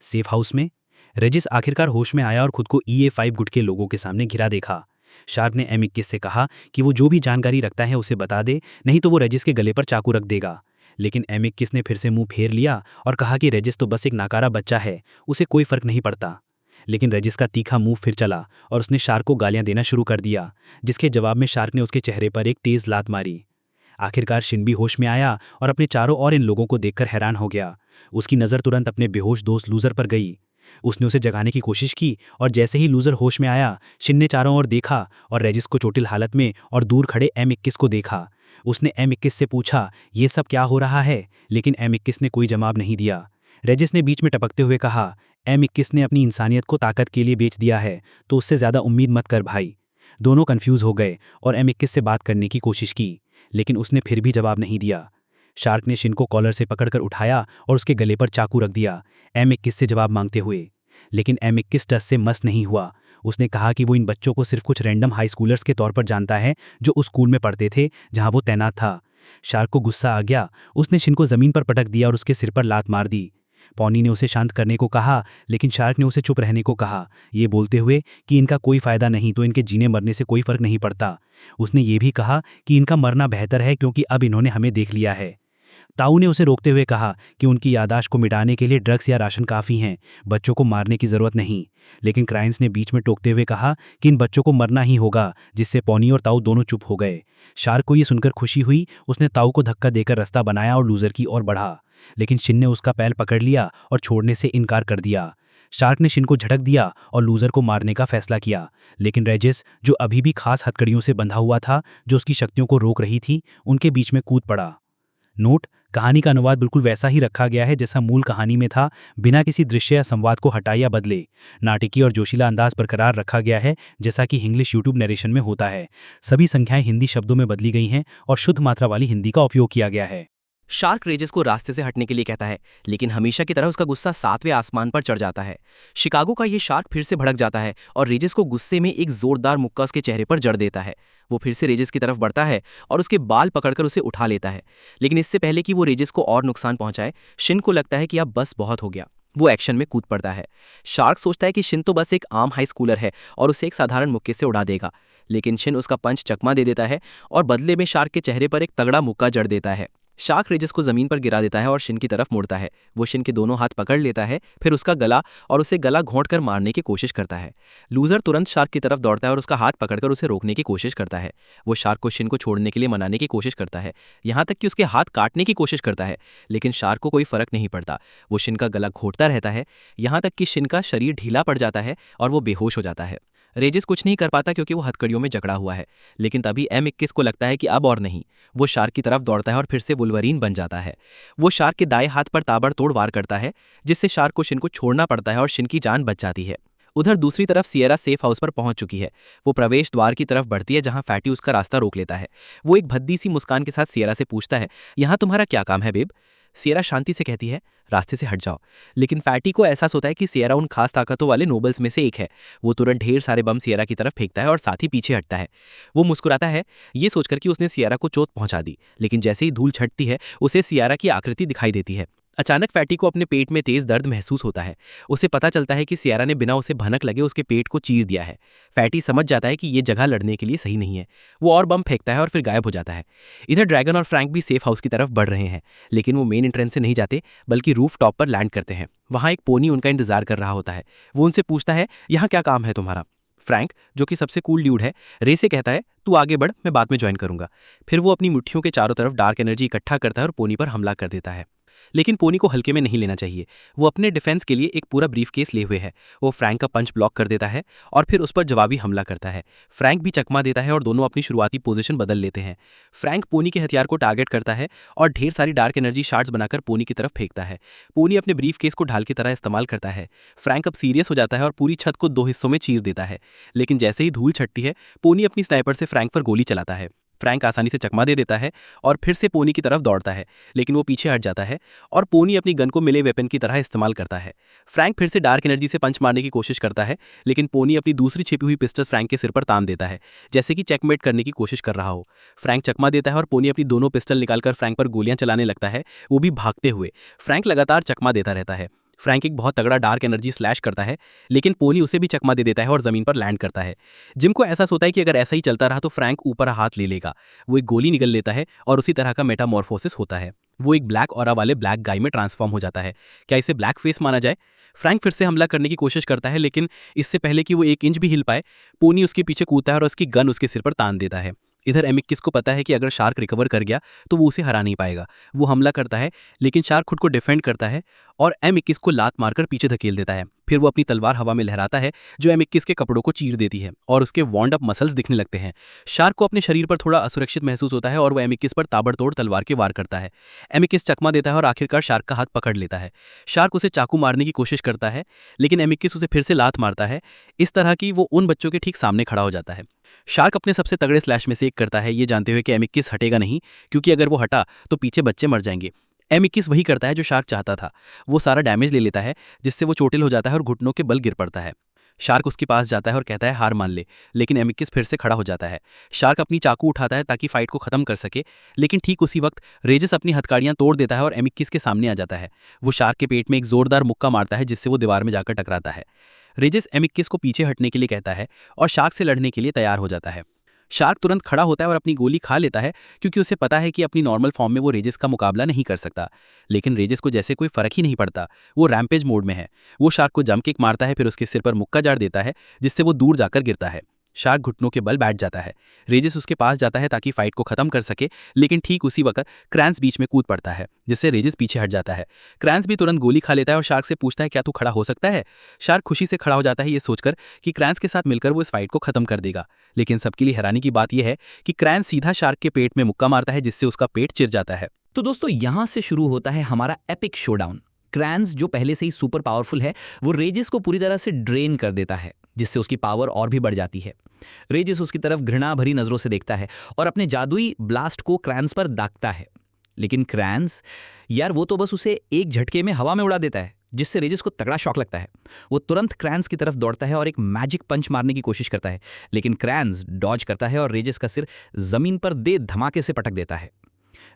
सेफ हाउस में रेजिस आखिरकार होश में आया और खुद को EA5 गुट के लोगों के सामने घिरा देखा। शार्क ने M21 से कहा कि वो जो भी जानकारी रखता है उसे बता दे, नहीं तो वो रेजिस के गले पर चाकू रख देगा। लेकिन M21 ने फिर से मुंह फेर लिया और कहा कि रेजिस तो बस एक नाकारा बच्चा है, उसे कोई फर्क नहीं पड़ता। लेकिन रेजिस का तीखा मुंह फिर चला और उसने शार्क को गालियां देना शुरू कर दिया, जिसके जवाब में शार्क ने उसके चेहरे पर एक तेज लात मारी। आखिरकार शिन भी होश में आया और अपने चारों ओर इन लोगों को देखकर हैरान हो गया। उसकी नज़र तुरंत अपने बेहोश दोस्त लूजर पर गई। उसने उसे जगाने की कोशिश की और जैसे ही लूजर होश में आया, शिन ने चारों ओर देखा और रेजिस को चोटिल हालत में और दूर खड़े M21 को देखा। उसने M21 से पूछा, ये सब क्या हो रहा है? लेकिन M21 ने कोई जवाब नहीं दिया। रेजिस ने बीच में टपकते हुए कहा, M21 ने अपनी इंसानियत को ताकत के लिए बेच दिया है, तो उससे ज़्यादा उम्मीद मत कर भाई। दोनों कंफ्यूज हो गए और M21 से बात करने की कोशिश की, लेकिन उसने फिर भी जवाब नहीं दिया। शार्क ने शिन को कॉलर से पकड़कर उठाया और उसके गले पर चाकू रख दिया, M21 से जवाब मांगते हुए। लेकिन M21 टस से मस नहीं हुआ। उसने कहा कि वो इन बच्चों को सिर्फ कुछ रैंडम हाई स्कूलर्स के तौर पर जानता है जो उस स्कूल में पढ़ते थे जहां वो तैनात था। शार्क को गुस्सा आ गया। उसने शिन को जमीन पर पटक दिया और उसके सिर पर लात मार दी। पॉनी ने उसे शांत करने को कहा, लेकिन शार्क ने उसे चुप रहने को कहा, ये बोलते हुए कि इनका कोई फायदा नहीं तो इनके जीने मरने से कोई फर्क नहीं पड़ता। उसने ये भी कहा कि इनका मरना बेहतर है क्योंकि अब इन्होंने हमें देख लिया है। ताऊ ने उसे रोकते हुए कहा कि उनकी यादाश्त को मिटाने के लिए ड्रग्स या राशन काफ़ी हैं, बच्चों को मारने की ज़रूरत नहीं। लेकिन क्राइंस ने बीच में टोकते हुए कहा कि इन बच्चों को मरना ही होगा, जिससे पॉनी और ताऊ दोनों चुप हो गए। शार्क को ये सुनकर खुशी हुई। उसने ताऊ को धक्का देकर रास्ता बनाया और लूज़र की ओर बढ़ा, लेकिन शिन ने उसका पैर पकड़ लिया और छोड़ने से इनकार कर दिया। शार्क ने शिन को झटक दिया और लूज़र को मारने का फैसला किया, लेकिन रेजिस, जो अभी भी खास हथकड़ियों से बंधा हुआ था जो उसकी शक्तियों को रोक रही थी, उनके बीच में कूद पड़ा। नोट: कहानी का अनुवाद बिल्कुल वैसा ही रखा गया है जैसा मूल कहानी में था, बिना किसी दृश्य या संवाद को हटाए या बदले। नाटकीय और जोशीला अंदाज बरकरार रखा गया है जैसा कि इंग्लिश यूट्यूब नरेशन में होता है। सभी संख्याएं हिंदी शब्दों में बदली गई हैं और शुद्ध मात्रा वाली हिंदी का उपयोग किया गया है। शार्क रेजिस को रास्ते से हटने के लिए कहता है, लेकिन हमेशा की तरह उसका गुस्सा 7वें आसमान पर चढ़ जाता है। शिकागो का ये शार्क फिर से भड़क जाता है और रेजिस को गुस्से में एक जोरदार मुक्का उसके चेहरे पर जड़ देता है। वो फिर से रेजिस की तरफ बढ़ता है और उसके बाल पकड़कर उसे उठा लेता है, लेकिन इससे पहले कि वो रेजिस को और नुकसान पहुंचाए, शिन को लगता है कि अब बस बहुत हो गया। वो एक्शन में कूद पड़ता है। शार्क सोचता है कि शिन तो बस एक आम हाई स्कूलर है और उसे एक साधारण मुक्के से उड़ा देगा, लेकिन शिन उसका पंच चकमा दे देता है और बदले में शार्क के चेहरे पर एक तगड़ा मुक्का जड़ देता है। शार्क रेजिस को जमीन पर गिरा देता है और शिन की तरफ मुड़ता है। वो शिन के दोनों हाथ पकड़ लेता है, फिर उसका गला और उसे गला घोंटकर मारने की कोशिश करता है। लूजर तुरंत शार्क की तरफ दौड़ता है और उसका हाथ पकड़कर उसे रोकने की कोशिश करता है। वो शार्क को शिन को छोड़ने के लिए मनाने की कोशिश करता है, यहाँ तक कि उसके हाथ काटने की कोशिश करता है, लेकिन शार्क को कोई फर्क नहीं पड़ता। वो शिन का गला घोंटता रहता है, यहाँ तक कि शिन का शरीर ढीला पड़ जाता है और वो बेहोश हो जाता है। रेजिस कुछ नहीं कर पाता क्योंकि वो हथकड़ियों में जकड़ा हुआ है, लेकिन तभी M21 को लगता है कि अब और नहीं। वो शार्क की तरफ दौड़ता है और फिर से वुल्वरीन बन जाता है। वो शार्क के दाएं हाथ पर ताबड़तोड़ वार करता है, जिससे शार्क को शिन को छोड़ना पड़ता है और शिन की जान बच जाती है। उधर दूसरी तरफ सियरा सेफ हाउस पर पहुंच चुकी है। वो प्रवेश द्वार की तरफ बढ़ती है जहां फैटी उसका रास्ता रोक लेता है। वो एक भद्दी सी मुस्कान के साथ सियरा से पूछता है, यहाँ तुम्हारा क्या काम है बेब? सियरा शांति से कहती है, रास्ते से हट जाओ। लेकिन फैटी को एहसास होता है कि सियरा उन खास ताकतों वाले नोबल्स में से एक है। वो तुरंत ढेर सारे बम सियरा की तरफ फेंकता है और साथ ही पीछे हटता है। वो मुस्कुराता है, ये सोचकर कि उसने सियरा को चोट पहुंचा दी, लेकिन जैसे ही धूल छटती है उसे सियरा की आकृति दिखाई देती है। अचानक फैटी को अपने पेट में तेज दर्द महसूस होता है। उसे पता चलता है कि सियरा ने बिना उसे भनक लगे उसके पेट को चीर दिया है। फैटी समझ जाता है कि ये जगह लड़ने के लिए सही नहीं है। वो और बम फेंकता है और फिर गायब हो जाता है। इधर ड्रैगन और फ्रैंक भी सेफ हाउस की तरफ बढ़ रहे हैं, लेकिन वो मेन एंट्रेंस से नहीं जाते बल्कि रूफ टॉप पर लैंड करते हैं। वहाँ एक पोनी उनका इंतजार कर रहा होता है। वो उनसे पूछता है, यहाँ क्या काम है तुम्हारा? फ्रैंक, जो कि सबसे कूल ड्यूड है, रे से कहता है, तू आगे बढ़, मैं बाद में ज्वाइन करूंगा। फिर वो अपनी मुट्ठियों के चारों तरफ डार्क एनर्जी इकट्ठा करता है और पोनी पर हमला कर देता है। लेकिन पोनी को हल्के में नहीं लेना चाहिए। वो अपने डिफेंस के लिए एक पूरा ब्रीफ केस लिए हुए है। वो फ्रैंक का पंच ब्लॉक कर देता है और फिर उस पर जवाबी हमला करता है। फ्रैंक भी चकमा देता है और दोनों अपनी शुरुआती पोजीशन बदल लेते हैं। फ्रैंक पोनी के हथियार को टारगेट करता है और ढेर सारी डार्क एनर्जी शार्ट्स बनाकर पोनी की तरफ फेंकता है। पोनी अपने ब्रीफ केस को ढाल की तरह इस्तेमाल करता है। फ्रैंक अब सीरियस हो जाता है और पूरी छत को 2 हिस्सों में चीर देता है, लेकिन जैसे ही धूल छटती है, पोनी अपनी स्नाइपर से फ्रैंक पर गोली चलाता है। फ्रैंक आसानी से चकमा दे देता है और फिर से पोनी की तरफ दौड़ता है, लेकिन वो पीछे हट जाता है और पोनी अपनी गन को मिले वेपन की तरह इस्तेमाल करता है। फ्रैंक फिर से डार्क एनर्जी से पंच मारने की कोशिश करता है, लेकिन पोनी अपनी दूसरी छिपी हुई पिस्टल फ्रैंक के सिर पर तान देता है, जैसे कि चेकमेट करने की कोशिश कर रहा हो। फ्रैंक चकमा देता है और पोनी अपनी दोनों पिस्टल निकालकर फ्रैंक पर गोलियां चलाने लगता है, वो भी भागते हुए। फ्रैंक लगातार चकमा देता रहता है। फ्रैंक एक बहुत तगड़ा डार्क एनर्जी स्लैश करता है, लेकिन पोनी उसे भी चकमा दे देता है और जमीन पर लैंड करता है। जिम को एहसास होता है कि अगर ऐसा ही चलता रहा तो फ्रैंक ऊपर हाथ ले लेगा। वो एक गोली निगल लेता है और उसी तरह का मेटामॉर्फोसिस होता है। वो एक ब्लैक ऑरा वाले ब्लैक गाय में ट्रांसफॉर्म हो जाता है। क्या इसे ब्लैक फेस माना जाए? फ्रैंक फिर से हमला करने की कोशिश करता है, लेकिन इससे पहले कि वो 1 इंच भी हिल पाए, पोनी उसके पीछे कूदता है और उसकी गन उसके सिर पर तान देता है। इधर M21 को पता है कि अगर शार्क रिकवर कर गया तो वो उसे हरा नहीं पाएगा। वो हमला करता है, लेकिन शार्क खुद को डिफेंड करता है और M21 को लात मारकर पीछे धकेल देता है। फिर वो अपनी तलवार हवा में लहराता है जो M21 के कपड़ों को चीर देती है और उसके वॉन्ड अप मसल्स दिखने लगते हैं। शार्क को अपने शरीर पर थोड़ा असुरक्षित महसूस होता है और वो M21 पर ताबड़तोड़ तलवार के वार करता है। M21 चकमा देता है और आखिरकार शार्क का हाथ पकड़ लेता है। शार्क उसे चाकू मारने की कोशिश करता है, लेकिन M21 उसे फिर से लात मारता है, इस तरह कि वो उन बच्चों के ठीक सामने खड़ा हो जाता है। शार्क अपने सबसे तगड़े स्लैश में से एक करता है, ये जानते हुए कि M21 हटेगा नहीं, क्योंकि अगर वो हटा तो पीछे बच्चे मर जाएंगे। M21 वही करता है जो शार्क चाहता था। वो सारा डैमेज ले लेता है, जिससे वो चोटिल हो जाता है और घुटनों के बल गिर पड़ता है। शार्क उसके पास जाता है और कहता है हार मान ले, लेकिन M21 फिर से खड़ा हो जाता है। शार्क अपनी चाकू उठाता है ताकि फाइट को खत्म कर सके, लेकिन ठीक उसी वक्त रेजिस अपनी हथकड़ियां तोड़ देता है और M21 के सामने आ जाता है। वो शार्क के पेट में एक जोरदार मुक्का मारता है, जिससे वो दीवार में जाकर टकराता है। रेजिस M21 को पीछे हटने के लिए कहता है और शार्क से लड़ने के लिए तैयार हो जाता है। शार्क तुरंत खड़ा होता है और अपनी गोली खा लेता है, क्योंकि उसे पता है कि अपनी नॉर्मल फॉर्म में वो रेजिस का मुकाबला नहीं कर सकता। लेकिन रेजिस को जैसे कोई फर्क ही नहीं पड़ता, वो रैम्पेज मोड में है। वो शार्क को जंप किक मारता है, फिर उसके सिर पर मुक्का जाड़ देता है, जिससे वो दूर जाकर गिरता है। शार्क घुटनों के बल बैठ जाता है। रेजिस उसके पास जाता है ताकि फाइट को खत्म कर सके, लेकिन ठीक उसी वक्त क्रैंस बीच में कूद पड़ता है, जिससे रेजिस पीछे हट जाता है। क्रैंस भी तुरंत गोली खा लेता है और शार्क से पूछता है क्या तू खड़ा हो सकता है। शार्क खुशी से खड़ा हो जाता है, ये सोचकर कि क्रैंस के साथ मिलकर वो इस फाइट को खत्म कर देगा। लेकिन सबके लिए हैरानी की बात यह है कि क्रैंस सीधा शार्क के पेट में मुक्का मारता है, जिससे उसका पेट चिर जाता है। तो दोस्तों यहां से शुरू होता है हमारा एपिक शोडाउन। क्रैंस जो पहले से ही सुपर पावरफुल है, वो रेजिस को पूरी तरह से ड्रेन कर देता है, जिससे उसकी पावर और भी बढ़ जाती है। रेजिस उसकी तरफ घृणा भरी नजरों से देखता है और अपने जादुई ब्लास्ट को क्रैंस पर दागता है। लेकिन क्रैंस यार वो तो बस उसे एक झटके में हवा में उड़ा देता है, जिससे रेजिस को तगड़ा शॉक लगता है। वो तुरंत क्रैंस की तरफ दौड़ता है और एक मैजिक पंच मारने की कोशिश करता है, लेकिन क्रैंस डॉज करता है और रेजिस का सिर जमीन पर दे धमाके से पटक देता है।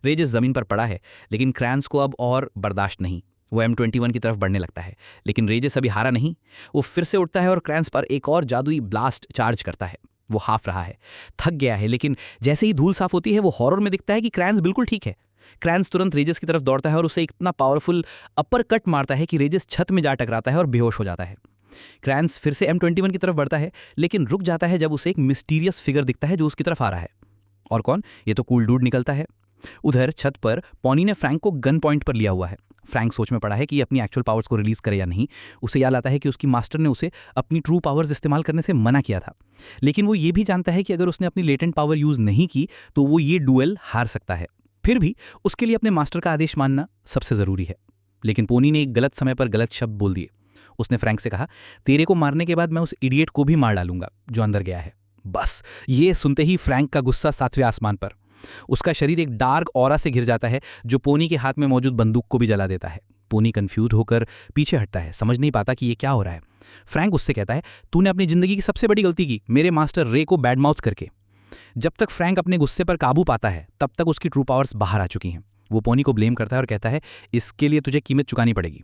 रेजिस जमीन पर पड़ा है, लेकिन क्रैंस को अब और बर्दाश्त नहीं। वो M21 की तरफ बढ़ने लगता है, लेकिन रेजिस अभी हारा नहीं। वो फिर से उठता है और क्रैंस पर एक और जादुई ब्लास्ट चार्ज करता है। वो हाफ रहा है, थक गया है, लेकिन जैसे ही धूल साफ होती है, वो हॉरर में दिखता है कि क्रैंस बिल्कुल ठीक है। क्रैंस तुरंत रेजिस की तरफ दौड़ता है और उसे इतना पावरफुल अपर कट मारता है कि रेजिस छत में जा टकराता है और बेहोश हो जाता है। क्रैंस फिर से M21 की तरफ बढ़ता है, लेकिन रुक जाता है जब उसे एक मिस्टीरियस फिगर दिखता है जो उसकी तरफ आ रहा है। और कौन? ये तो कूल डूड निकलता है। उधर छत पर पॉनी ने फ्रैंक को गन पॉइंट पर लिया हुआ है। फ्रैंक सोच में पड़ा है कि ये अपनी एक्चुअल पावर्स को रिलीज करे या नहीं। उसे याद आता है कि उसकी मास्टर ने उसे अपनी ट्रू पावर्स इस्तेमाल करने से मना किया था, लेकिन वो ये भी जानता है कि अगर उसने अपनी लेटेंट पावर यूज नहीं की तो वो ये डुएल हार सकता है। फिर भी उसके लिए अपने मास्टर का आदेश मानना सबसे जरूरी है। लेकिन पोनी ने एक गलत समय पर गलत शब्द बोल दिए। उसने फ्रैंक से कहा, तेरे को मारने के बाद मैं उस इडियट को भी मार डालूंगा जो अंदर गया है। बस ये सुनते ही फ्रैंक का गुस्सा 7वें आसमान पर। उसका शरीर एक डार्क ऑरा से घिर जाता है, जो पोनी के हाथ में मौजूद बंदूक को भी जला देता है। पोनी कंफ्यूज होकर पीछे हटता है, समझ नहीं पाता कि ये क्या हो रहा है। फ्रैंक उससे कहता है, तूने अपनी जिंदगी की सबसे बड़ी गलती की, मेरे मास्टर रे को बैड माउथ करके। जब तक फ्रैंक अपने गुस्से पर काबू पाता है, तब तक उसकी ट्रू पावर्स बाहर आ चुकी हैं। वो पोनी को ब्लेम करता है और कहता है, इसके लिए तुझे कीमत चुकानी पड़ेगी।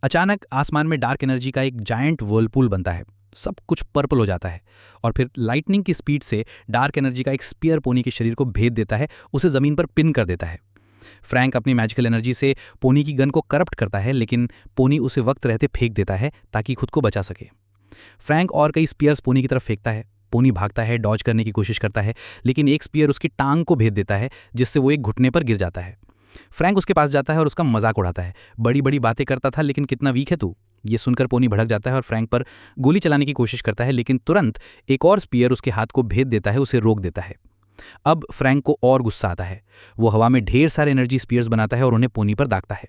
अचानक आसमान में डार्क एनर्जी का एक जायंट वर्लपूल बनता है। सब कुछ पर्पल हो जाता है और फिर लाइटनिंग की स्पीड से डार्क एनर्जी का एक स्पीयर पोनी के शरीर को भेद देता है, उसे जमीन पर पिन कर देता है। फ्रैंक अपनी मैजिकल एनर्जी से पोनी की गन को करप्ट करता है, लेकिन पोनी उसे वक्त रहते फेंक देता है ताकि खुद को बचा सके। फ्रैंक और कई स्पीयर्स पोनी की तरफ फेंकता है। पोनी भागता है, डॉज करने की कोशिश करता है, लेकिन एक स्पीयर उसकी टांग को भेद देता है, जिससे वो एक घुटने पर गिर जाता है। फ्रैंक उसके पास जाता है और उसका मजाक उड़ाता है, बड़ी बड़ी बातें करता था लेकिन कितना वीक है तू। ये सुनकर पोनी भड़क जाता है और फ्रैंक पर गोली चलाने की कोशिश करता है, लेकिन तुरंत एक और स्पीयर उसके हाथ को भेद देता है, उसे रोक देता है। अब फ्रैंक को और गुस्सा आता है। वो हवा में ढेर सारे एनर्जी स्पीयर्स बनाता है और उन्हें पोनी पर दागता है।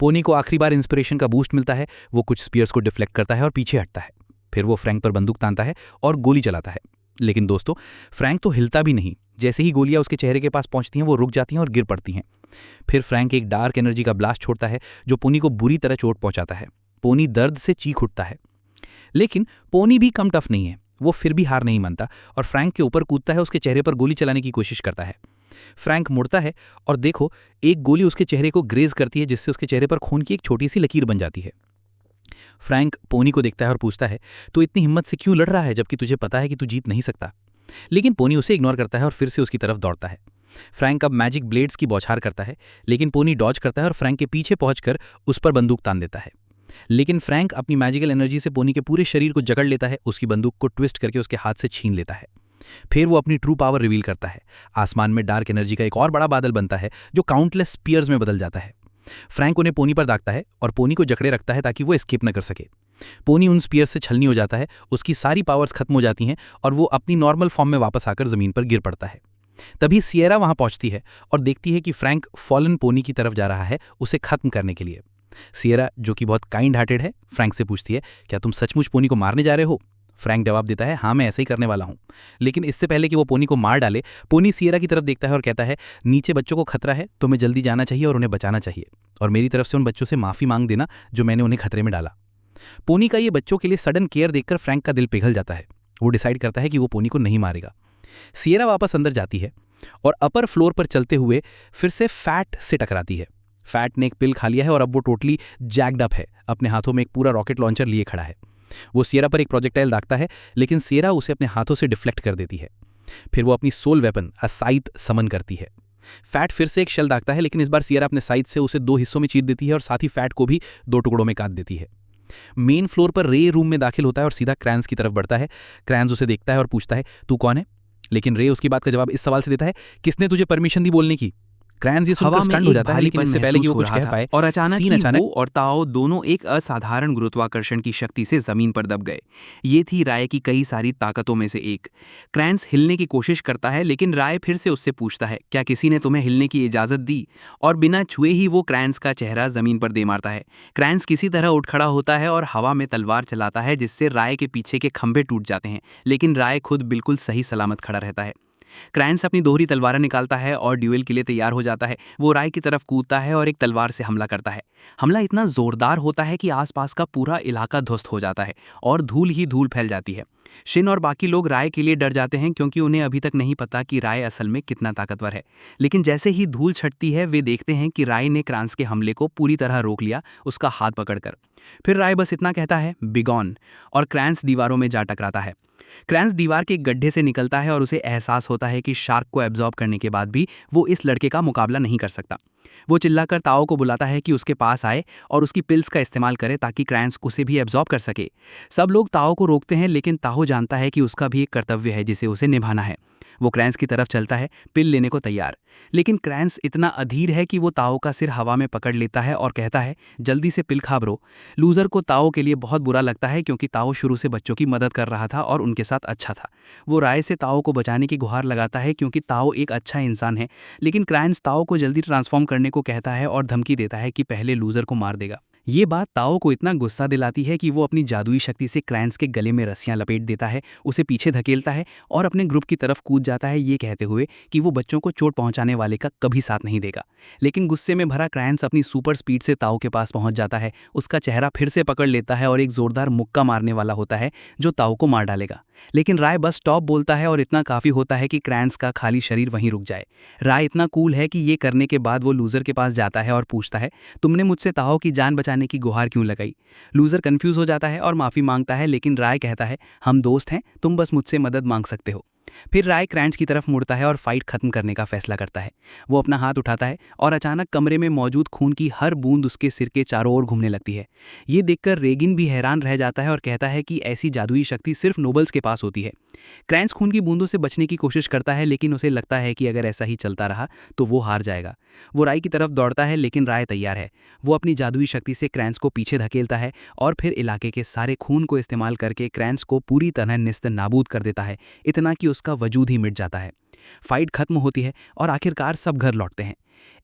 पोनी को आखिरी बार इंस्पिरेशन का बूस्ट मिलता है। वो कुछ स्पीयर्स को डिफ्लेक्ट करता है और पीछे हटता है। फिर वो फ्रैंक पर बंदूक तानता है और गोली चलाता है। लेकिन दोस्तों, फ्रैंक तो हिलता भी नहीं। जैसे ही गोलियां उसके चेहरे के पास पहुंचती हैं, वो रुक जाती हैं और गिर पड़ती हैं। फिर फ्रैंक एक डार्क एनर्जी का ब्लास्ट छोड़ता है, जो पोनी को बुरी तरह चोट पहुंचाता है। पोनी दर्द से चीख उठता है, लेकिन पोनी भी कम टफ नहीं है। वो फिर भी हार नहीं मानता और फ्रैंक के ऊपर कूदता है, उसके चेहरे पर गोली चलाने की कोशिश करता है। फ्रैंक मुड़ता है और देखो, एक गोली उसके चेहरे को ग्रेज करती है, जिससे उसके चेहरे पर खून की एक छोटी सी लकीर बन जाती है। फ्रैंक पोनी को देखता है और पूछता है, तू इतनी हिम्मत से क्यों लड़ रहा है जबकि तुझे पता है कि तू जीत नहीं सकता। लेकिन पोनी उसे इग्नोर करता है और फिर से उसकी तरफ दौड़ता है। फ्रैंक अब मैजिक ब्लेड्स की बौछार करता है, लेकिन पोनी डॉज करता है और फ्रैंक के पीछे पहुंचकर उस पर बंदूक तान देता है। लेकिन फ्रैंक अपनी मैजिकल एनर्जी से पोनी के पूरे शरीर को जकड़ लेता है, उसकी बंदूक को ट्विस्ट करके उसके हाथ से छीन लेता है। फिर वो अपनी ट्रू पावर रिवील करता है। आसमान में डार्क एनर्जी का एक और बड़ा बादल बनता है, जो काउंटलेस स्पीयर्स में बदल जाता है। फ्रैंक उन्हें पोनी पर दागता है और पोनी को जकड़े रखता है ताकि वो एस्केप न कर सके। पोनी उन स्पीयर से छलनी हो जाता है, उसकी सारी पावर्स खत्म हो जाती हैं और वो अपनी नॉर्मल फॉर्म में वापस आकर जमीन पर गिर पड़ता है। तभी सियरा वहां पहुंचती है और देखती है कि फ्रैंक फॉलन पोनी की तरफ जा रहा है, उसे खत्म करने के लिए। सियरा, जो कि बहुत काइंड हार्टेड है, फ्रैंक से पूछती है, क्या तुम सचमुच पोनी को मारने जा रहे हो? फ्रैंक जवाब देता है, हाँ मैं ऐसा ही करने वाला हूँ। लेकिन इससे पहले कि वो पोनी को मार डाले, पोनी सियरा की तरफ देखता है और कहता है, नीचे बच्चों को खतरा है, तो मैं जल्दी जाना चाहिए और उन्हें बचाना चाहिए, और मेरी तरफ से उन बच्चों से माफ़ी मांग देना जो मैंने उन्हें खतरे में डाला। पोनी का ये बच्चों के लिए सडन केयर देखकर फ्रैंक का दिल पिघल जाता है। वो डिसाइड करता है कि वो पोनी को नहीं मारेगा। सियरा वापस अंदर जाती है और अपर फ्लोर पर चलते हुए फिर से फैट से टकराती है। फैट ने एक पिल खा लिया है और अब वो टोटली जैक्ड अप है, अपने हाथों में एक पूरा रॉकेट लॉन्चर लिए खड़ा है। वो सियरा पर एक प्रोजेक्टाइल दागता है, लेकिन सियरा उसे अपने हाथों से डिफ्लेक्ट कर देती है। फिर वो अपनी सोल वेपन साइथ समन करती है। फैट फिर से एक शेल दागता है, लेकिन इस बार सियरा अपने साइथ से उसे 2 हिस्सों में चीर देती है और साथ ही फैट को भी 2 टुकड़ों में काट देती है। मेन फ्लोर पर रे रूम में दाखिल होता है और सीधा क्रैंस की तरफ बढ़ता है। क्रैंस उसे देखता है और पूछता है, तू कौन है? लेकिन रे उसकी बात का जवाब इस सवाल से देता है, किसने तुझे परमिशन दी बोलने की? क्रैंस ये सुनकर स्टंट हो जाता है, लेकिन इससे पहले कि वो कुछ कह पाए और अचानक सीन ही वो और ताओ दोनों एक असाधारण गुरुत्वाकर्षण की शक्ति से जमीन पर दब गए। ये थी राय की कई सारी ताकतों में से एक। क्रैंस हिलने की कोशिश करता है, लेकिन राय फिर से उससे पूछता है, क्या किसी ने तुम्हें हिलने की इजाजत दी? और बिना छुए ही वो क्रैंस का चेहरा जमीन पर दे मारता है। क्रैंस किसी तरह उठ खड़ा होता है और हवा में तलवार चलाता है, जिससे राय के पीछे के खंभे टूट जाते हैं, लेकिन राय खुद बिल्कुल सही सलामत खड़ा रहता है। क्रैंस अपनी दोहरी तलवारें निकालता है और ड्यूएल के लिए तैयार हो जाता है। वो राय की तरफ कूदता है और एक तलवार से हमला करता है। हमला इतना जोरदार होता है कि आसपास का पूरा इलाका ध्वस्त हो जाता है और धूल ही धूल फैल जाती है। शिन और बाकी लोग राय के लिए डर जाते हैं, क्योंकि उन्हें अभी तक नहीं पता कि राय असल में कितना ताकतवर है। लेकिन जैसे ही धूल छटती है, वे देखते हैं कि राय ने क्रैंस के हमले को पूरी तरह रोक लिया, उसका हाथ पकड़कर। फिर राय बस इतना कहता है, बिगॉन, और क्रैंस दीवारों में जा टकराता है। क्रैंस दीवार के एक गड्ढे से निकलता है और उसे एहसास होता है कि शार्क को एब्जॉर्ब करने के बाद भी वो इस लड़के का मुकाबला नहीं कर सकता। वो चिल्लाकर ताओ को बुलाता है कि उसके पास आए और उसकी पिल्स का इस्तेमाल करे ताकि क्रैंस उसे भी एब्जॉर्ब कर सके। सब लोग ताओ को रोकते हैं, लेकिन ताओ जानता है कि उसका भी एक कर्तव्य है जिसे उसे निभाना है। वो क्रैंस की तरफ चलता है, पिल लेने को तैयार, लेकिन क्रैंस इतना अधीर है कि वो ताओ का सिर हवा में पकड़ लेता है और कहता है, जल्दी से पिल खा ब्रो। लूजर को ताओ के लिए बहुत बुरा लगता है, क्योंकि ताओ शुरू से बच्चों की मदद कर रहा था और उनके साथ अच्छा था। वो राय से ताओ को बचाने की गुहार लगाता है, क्योंकि ताओ एक अच्छा इंसान है, लेकिन क्रैंस ताओ को जल्दी ट्रांसफॉर्म करने को कहता है और धमकी देता है कि पहले लूजर को मार देगा। ये बात ताओ को इतना गुस्सा दिलाती है कि वो अपनी जादुई शक्ति से क्रैंस के गले में रस्सियां लपेट देता है, उसे पीछे धकेलता है और अपने ग्रुप की तरफ कूद जाता है, ये कहते हुए कि वो बच्चों को चोट पहुंचाने वाले का कभी साथ नहीं देगा। लेकिन गुस्से में भरा क्रैंस अपनी सुपर स्पीड से ताओ के पास पहुंच जाता है, उसका चेहरा फिर से पकड़ लेता है और एक जोरदार मुक्का मारने वाला होता है जो ताओ को मार डालेगा। लेकिन राय बस स्टॉप बोलता है और इतना काफी होता है कि क्रैंस का खाली शरीर वहीं रुक जाए। राय इतना कूल है कि ये करने के बाद वो लूजर के पास जाता है और पूछता है, तुमने मुझसे ताओ की जान बचाने की गुहार क्यों लगाई? लूजर कंफ्यूज हो जाता है और माफी मांगता है, लेकिन राय कहता है, हम दोस्त हैं, तुम बस मुझसे मदद मांग सकते हो। फिर राय क्रैंस की तरफ मुड़ता है और फाइट खत्म करने का फैसला करता है। वो अपना हाथ उठाता है और अचानक कमरे में मौजूद खून की हर बूंद उसके सिर के चारों ओर घूमने लगती है। ये देखकर रेगिन भी हैरान रह जाता है और कहता है कि ऐसी जादुई शक्ति सिर्फ नोबल्स के पास होती है। क्रैंस खून की बूंदों से बचने की कोशिश करता है, लेकिन उसे लगता है कि अगर ऐसा ही चलता रहा तो वो हार जाएगा। वो राय की तरफ दौड़ता है, लेकिन राय तैयार है। वो अपनी जादुई शक्ति से क्रैंस को पीछे धकेलता है और फिर इलाके के सारे खून को इस्तेमाल करके क्रैंस को पूरी तरह निस्त नाबूद कर देता है, इतना कि उसका वजूद ही मिट जाता है। फाइट खत्म होती है और आखिरकार सब घर लौटते हैं।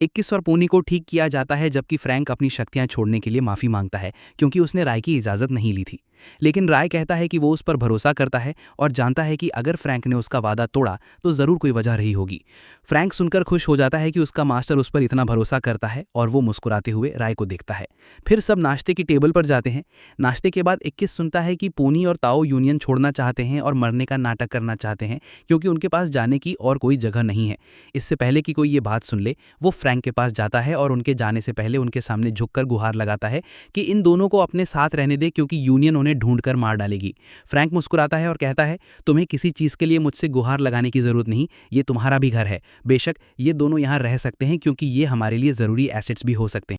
21 और पोनी को ठीक किया जाता है, जबकि फ्रैंक अपनी शक्तियां छोड़ने के लिए माफी मांगता है, क्योंकि उसने राय की इजाजत नहीं ली थी। लेकिन राय कहता है कि वो उस पर भरोसा करता है और जानता है कि अगर फ्रैंक ने उसका वादा तोड़ा तो जरूर कोई वजह रही होगी। फ्रैंक सुनकर खुश हो जाता है कि उसका मास्टर उस पर इतना भरोसा करता है और वो मुस्कुराते हुए राय को देखता है। फिर सब नाश्ते की टेबल पर जाते हैं। नाश्ते के बाद 21 सुनता है कि पोनी और ताओ यूनियन छोड़ना चाहते हैं और मरने का नाटक करना चाहते हैं, क्योंकि उनके पास जाने की और कोई जगह नहीं है। इससे पहले कि कोई ये बात सुन ले, वो फ्रैंक के पास जाता है और उनके जाने से पहले उनके सामने झुककर गुहार लगाता है कि इन दोनों को अपने साथ रहने दे, क्योंकि यूनियन उन्हें ढूंढकर मार डालेगी। फ्रैंक मुस्कुराता है और कहता है, तुम्हें किसी चीज के लिए मुझसे गुहार लगाने की जरूरत नहीं, ये तुम्हारा भी घर है। बेशक ये दोनों यहाँ रह सकते हैं, क्योंकि ये हमारे लिए जरूरी एसेट्स भी हो सकते हैं।